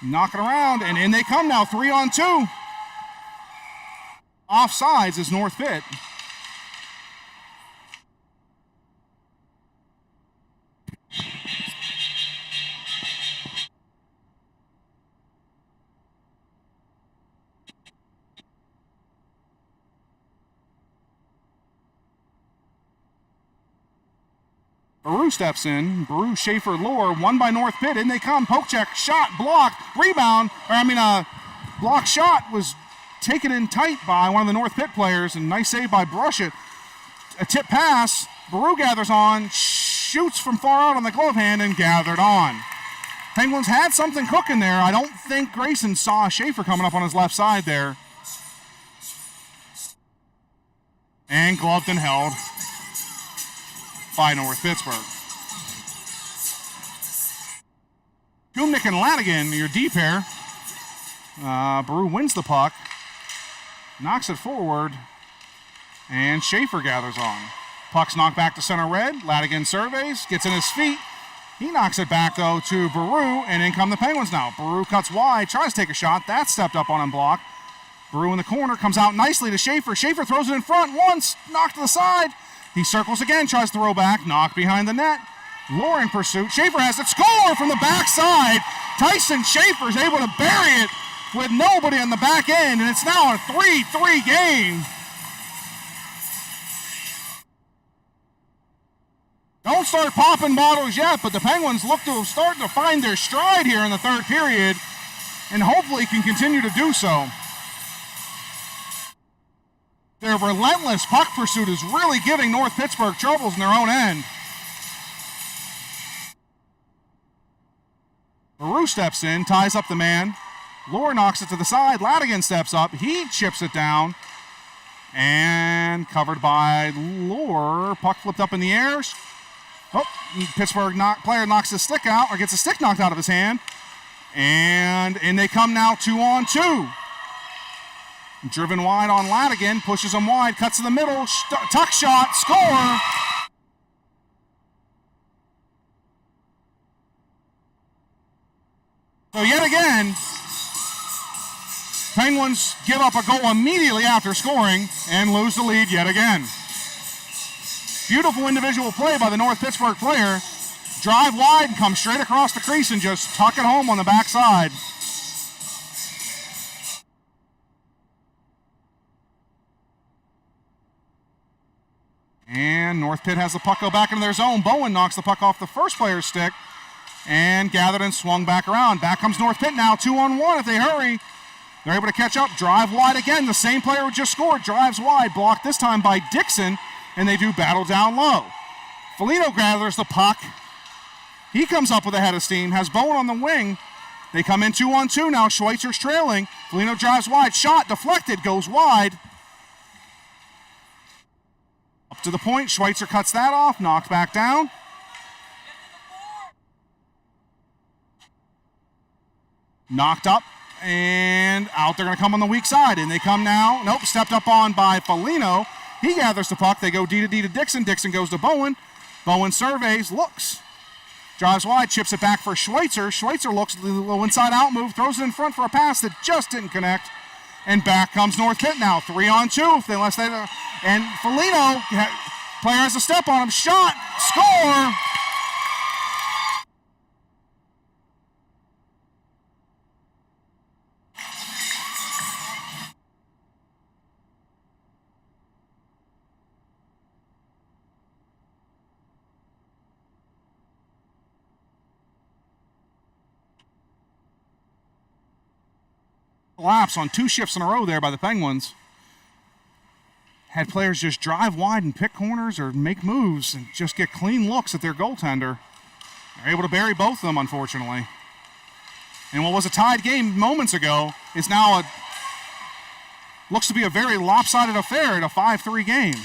Knock it around. And in they come now. 3-on-2. Offsides is North Pitt. Baru steps in. Baru, Schaefer, Lohr, won by North Pitt. In they come. Poke check, shot, block, rebound. Block shot was taken in tight by one of the North Pitt players, and nice save by Brushett. A tip pass. Baru gathers on, shoots from far out on the glove hand, and gathered on. Penguins had something cooking there. I don't think Grayson saw Schaefer coming up on his left side there. And gloved and held by North Pittsburgh. Kumnick and Ladigan, your D pair. Baru wins the puck, knocks it forward, and Schaefer gathers on. Puck's knocked back to center red. Ladigan surveys, gets in his feet. He knocks it back, though, to Baru, and in come the Penguins now. Baru cuts wide, tries to take a shot. That stepped up on him, blocked. Baru in the corner, comes out nicely to Schaefer. Schaefer throws it in front once, knocked to the side. He circles again, tries to throw back, knocked behind the net. Lohr in pursuit. Schaefer has it. Score from the backside. Tyson Schaefer's able to bury it with nobody on the back end, and it's now a 3-3 game. Don't start popping bottles yet, but the Penguins look to have started to find their stride here in the third period, and hopefully can continue to do so. Their relentless puck pursuit is really giving North Pittsburgh troubles in their own end. Baru steps in, ties up the man. Lohr knocks it to the side. Ladigan steps up. He chips it down. And covered by Lohr. Puck flipped up in the air. Oh, Pittsburgh player knocks his stick out, or gets a stick knocked out of his hand. And in they come now 2-on-2. Driven wide on Ladigan, pushes him wide, cuts in the middle, tuck shot, score! So yet again, Penguins give up a goal immediately after scoring and lose the lead yet again. Beautiful individual play by the North Pittsburgh player. drive wide and come straight across the crease and just tuck it home on the backside. And North Pitt has the puck go back into their zone. Bowen knocks the puck off the first player's stick and gathered and swung back around. Back comes North Pitt now, 2-on-1 if they hurry. They're able to catch up, drive wide again. The same player who just scored drives wide, blocked this time by Dixon, and they do battle down low. Foligno gathers the puck. He comes up with a head of steam, has Bowen on the wing. They come in 2-on-2 now. Schweitzer's trailing. Foligno drives wide, shot deflected, goes wide. Up to the point, Schweitzer cuts that off, knocked back down. Knocked up and out. They're going to come on the weak side, and they come now. Nope, stepped up on by Foligno. He gathers the puck. They go D to D to Dixon. Dixon goes to Bowen. Bowen surveys, looks, drives wide, chips it back for Schweitzer. Schweitzer looks, a little inside out move, throws it in front for a pass that just didn't connect. And back comes North Pitt now, 3-on-2. And Foligno, player has a step on him, shot, score. Collapse on 2 shifts in a row there by the Penguins. Had players just drive wide and pick corners or make moves and just get clean looks at their goaltender. They're able to bury both of them, unfortunately. And what was a tied game moments ago is now looks to be a very lopsided affair at a 5-3 game.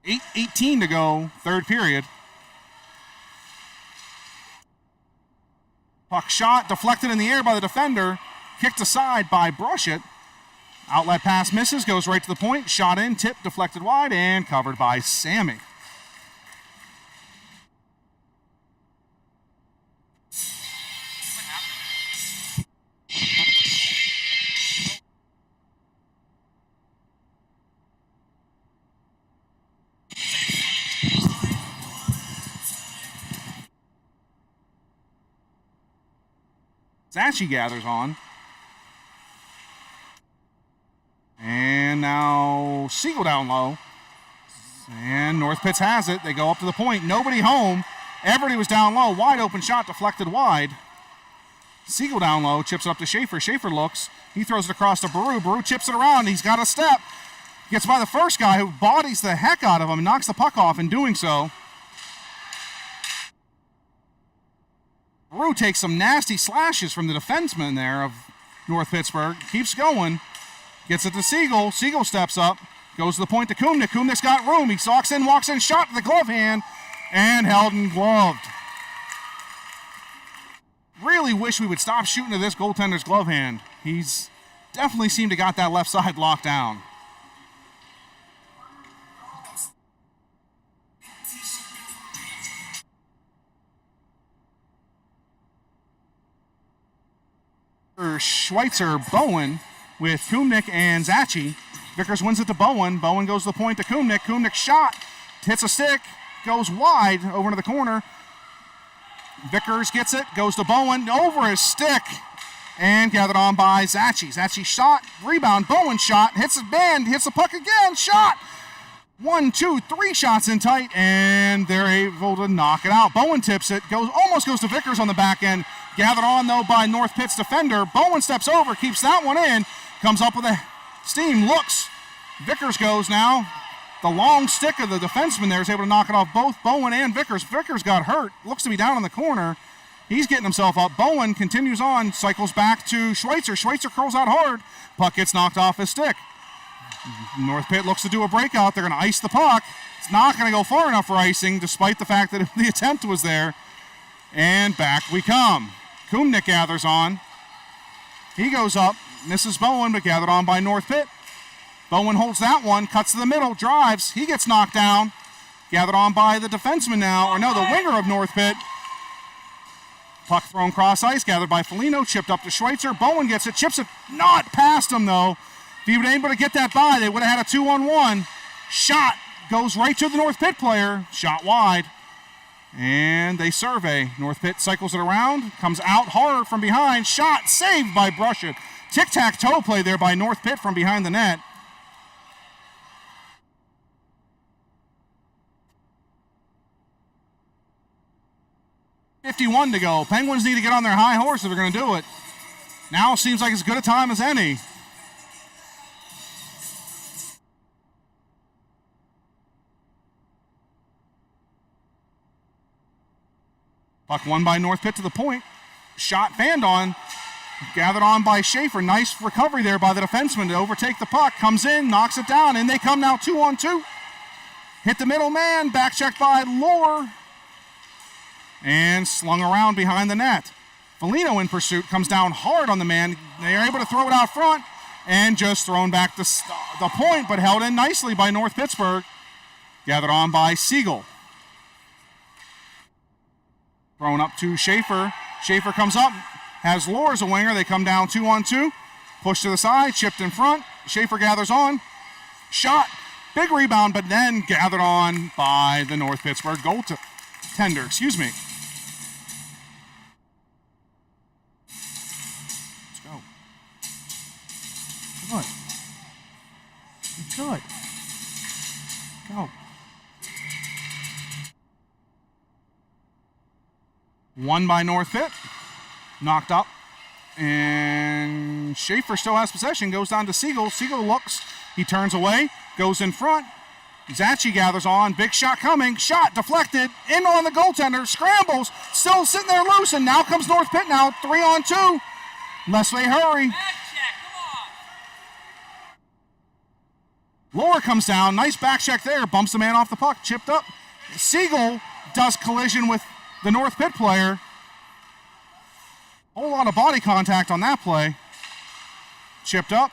Eight 18 to go, third period. Puck shot, deflected in the air by the defender, kicked aside by Brushett. Outlet pass misses, goes right to the point, shot in, tip, deflected wide, and covered by Sammy. Zachi gathers on. And now Siegel down low. And North Pitts has it. They go up to the point. Nobody home. Everybody was down low. Wide open shot deflected wide. Siegel down low. Chips it up to Schaefer. Schaefer looks. He throws it across to Baru. Baru chips it around. He's got a step. Gets by the first guy who bodies the heck out of him and knocks the puck off in doing so. Baru takes some nasty slashes from the defenseman there of North Pittsburgh. Keeps going. Gets it to Siegel. Siegel steps up. Goes to the point to Kumnik. Kumnik's got room. He stalks in, walks in, shot to the glove hand, and held and gloved. Really wish we would stop shooting to this goaltender's glove hand. He's definitely seemed to got that left side locked down. Schweitzer, Bowen with Kumnik and Zachi. Vickers wins it to Bowen. Bowen goes to the point to Kumnik. Kumnik shot, hits a stick, goes wide over to the corner. Vickers gets it, goes to Bowen, over his stick, and gathered on by Zachi. Zachi shot, rebound, Bowen shot, hits his band, hits the puck again, shot. 1, 2, 3 shots in tight, and they're able to knock it out. Bowen tips it, almost goes to Vickers on the back end. Gathered on, though, by North Pitt's defender. Bowen steps over, keeps that one in, comes up with a steam, looks. Vickers goes now. The long stick of the defenseman there is able to knock it off both Bowen and Vickers. Vickers got hurt, looks to be down in the corner. He's getting himself up. Bowen continues on, cycles back to Schweitzer. Schweitzer curls out hard. Puck gets knocked off his stick. North Pitt looks to do a breakout. They're going to ice the puck. It's not going to go far enough for icing, despite the fact that the attempt was there. And back we come. Kumnik gathers on. He goes up, misses Bowen, but gathered on by North Pitt. Bowen holds that one, cuts to the middle, drives. He gets knocked down. Gathered on by the defenseman now, or no, the winger of North Pitt. Puck thrown cross ice, gathered by Foligno, chipped up to Schweitzer. Bowen gets it, chips it, not past him though. If he would have been able to get that by, they would have had a 2-on-1. Shot goes right to the North Pitt player. Shot wide. And they survey. North Pitt cycles it around. Comes out hard from behind. Shot saved by Brushett. Tic-tac-toe play there by North Pitt from behind the net. .51 to go. Penguins need to get on their high horse if they're going to do it. Now seems like as good a time as any. Puck won by North Pitt to the point. Shot fanned on. Gathered on by Schaefer. Nice recovery there by the defenseman to overtake the puck. Comes in, knocks it down, and they come now 2-on-2. Hit the middle man. Back check by Lohr. And slung around behind the net. Foligno in pursuit. Comes down hard on the man. They are able to throw it out front. And just thrown back the point, but held in nicely by North Pittsburgh. Gathered on by Siegel. Thrown up to Schaefer. Schaefer comes up, has Lohr as a winger. They come down 2-on-2. Push to the side, chipped in front. Schaefer gathers on. Shot. Big rebound, but then gathered on by the North Pittsburgh goaltender. Excuse me. Let's go. Good. It's good. Go. Won by North Pitt. Knocked up. And Schaefer still has possession. Goes down to Siegel. Siegel looks. He turns away. Goes in front. Zachi gathers on. Big shot coming. Shot deflected. In on the goaltender. Scrambles. Still sitting there loose. And now comes North Pitt now. 3-on-2. Unless they hurry. Lohr comes down. Nice back check there. Bumps the man off the puck. Chipped up. Siegel does collision with the North Pitt player. Whole lot of body contact on that play. Chipped up.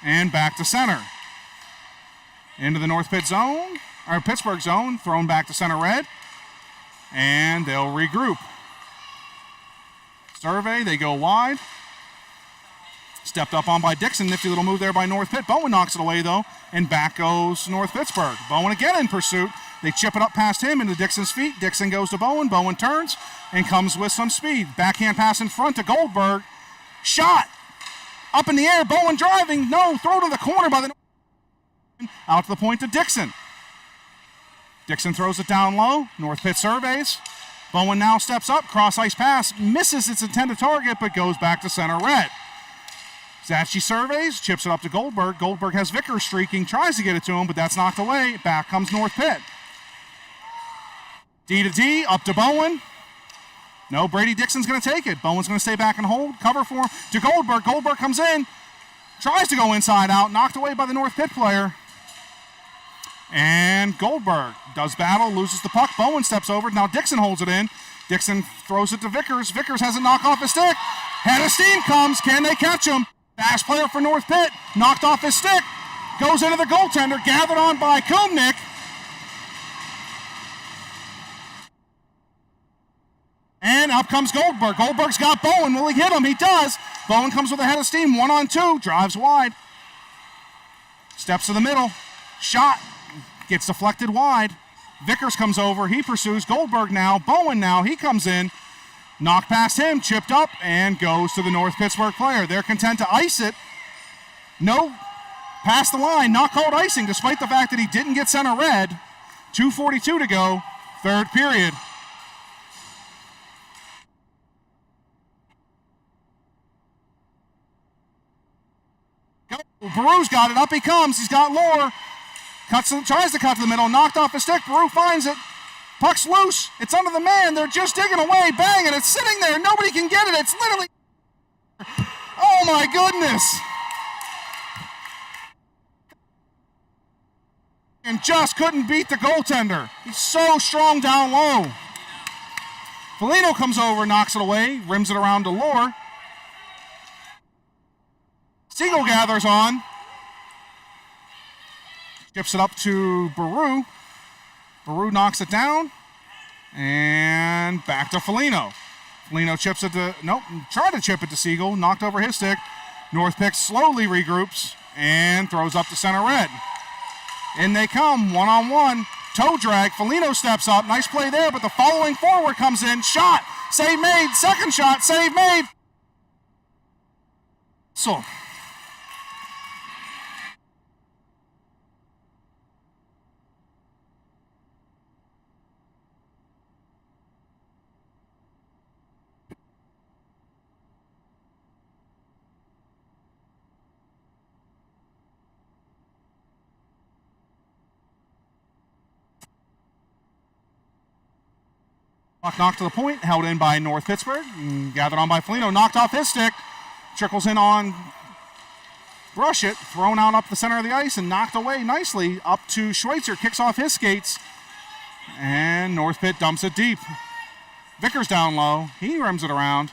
And back to center. Into the North Pitt zone, or Pittsburgh zone. Thrown back to center red. And they'll regroup. Survey, they go wide. Stepped up on by Dixon. Nifty little move there by North Pitt. Bowen knocks it away though. And back goes North Pittsburgh. Bowen again in pursuit. They chip it up past him into Dixon's feet. Dixon goes to Bowen. Bowen turns and comes with some speed. Backhand pass in front to Goldberg. Shot. Up in the air. Bowen driving. No. Throw to the corner by the... Out to the point to Dixon. Dixon throws it down low. North Pitt surveys. Bowen now steps up. Cross ice pass. Misses its intended target, but goes back to center red. Zachi surveys. Chips it up to Goldberg. Goldberg has Vickers streaking. Tries to get it to him, but that's knocked away. Back comes North Pitt. D to D, up to Bowen. No, Brady Dixon's going to take it. Bowen's going to stay back and hold. Cover for him to Goldberg. Goldberg comes in. Tries to go inside out. Knocked away by the North Pitt player. And Goldberg does battle, loses the puck. Bowen steps over. Now Dixon holds it in. Dixon throws it to Vickers. Vickers has it knocked off his stick. Head of steam comes. Can they catch him? Fast player for North Pitt. Knocked off his stick. Goes into the goaltender. Gathered on by Kumnick. And up comes Goldberg. Goldberg's got Bowen. Will he hit him? He does. Bowen comes with a head of steam. 1-on-2. Drives wide. Steps to the middle. Shot. Gets deflected wide. Vickers comes over. He pursues. Goldberg now. Bowen now. He comes in. Knocked past him. Chipped up. And goes to the North Pittsburgh player. They're content to ice it. No. Past the line. Not called icing despite the fact that he didn't get center red. 2:42 to go. Third period. Baru's got it. Up he comes. He's got Lohr. Tries to cut to the middle. Knocked off his stick. Baru finds it. Puck's loose. It's under the man. They're just digging away. Bang it. It's sitting there. Nobody can get it. It's literally... Oh, my goodness. And just couldn't beat the goaltender. He's so strong down low. Foligno comes over, knocks it away, rims it around to Lohr. Siegel gathers on. Chips it up to Baru. Baru knocks it down. And back to Foligno. Foligno chips it to... Nope, tried to chip it to Siegel. Knocked over his stick. North Pitt slowly regroups and throws up to center red. In they come, one-on-one. Toe drag. Foligno steps up. Nice play there, but the following forward comes in. Shot. Save made. Second shot. Save made. So. Puck knocked to the point, held in by North Pittsburgh, gathered on by Foligno, knocked off his stick, trickles in on Brush It, thrown out up the center of the ice and knocked away nicely up to Schweitzer, kicks off his skates, and North Pitt dumps it deep. Vickers down low, he rims it around,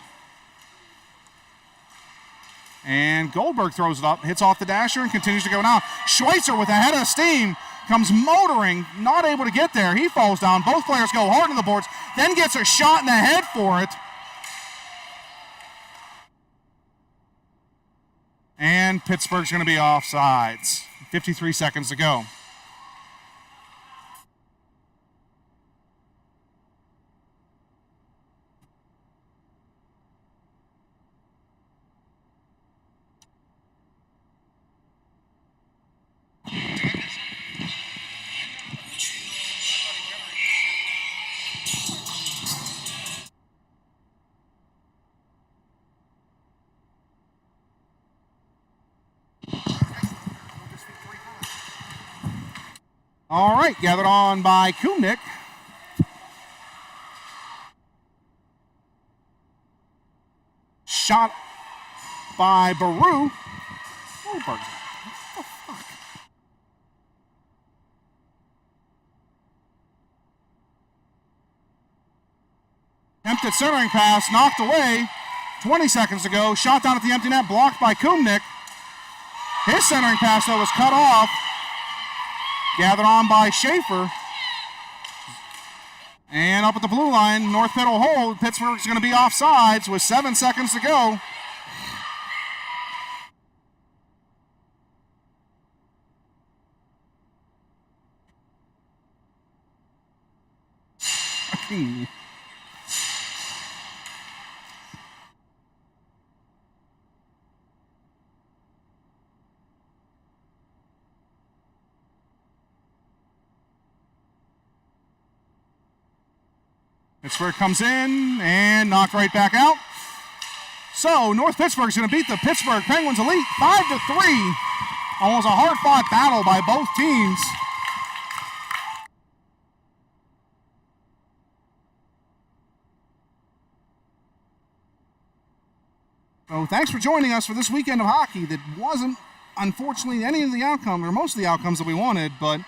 and Goldberg throws it up, hits off the dasher and continues to go down. Schweitzer with a head of steam comes motoring, not able to get there. He falls down. Both players go hard on the boards, then gets a shot in the head for it. And Pittsburgh's going to be offsides. 53 seconds to go. All right, gathered on by Kumnik. Shot by Baru. Goldberg. Attempted centering pass, knocked away. 20 seconds to go. Shot down at the empty net, blocked by Kumnik. His centering pass, though, was cut off. Gathered on by Schaefer. And up at the blue line, North Pitt will hold. Pittsburgh's going to be offsides with 7 seconds to go. Pittsburgh comes in and knocked right back out. So North Pittsburgh's going to beat the Pittsburgh Penguins Elite 5-3. Almost a hard-fought battle by both teams. So thanks for joining us for this weekend of hockey that wasn't, unfortunately, any of the outcomes, or most of the outcomes that we wanted, but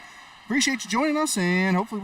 appreciate you joining us, and hopefully we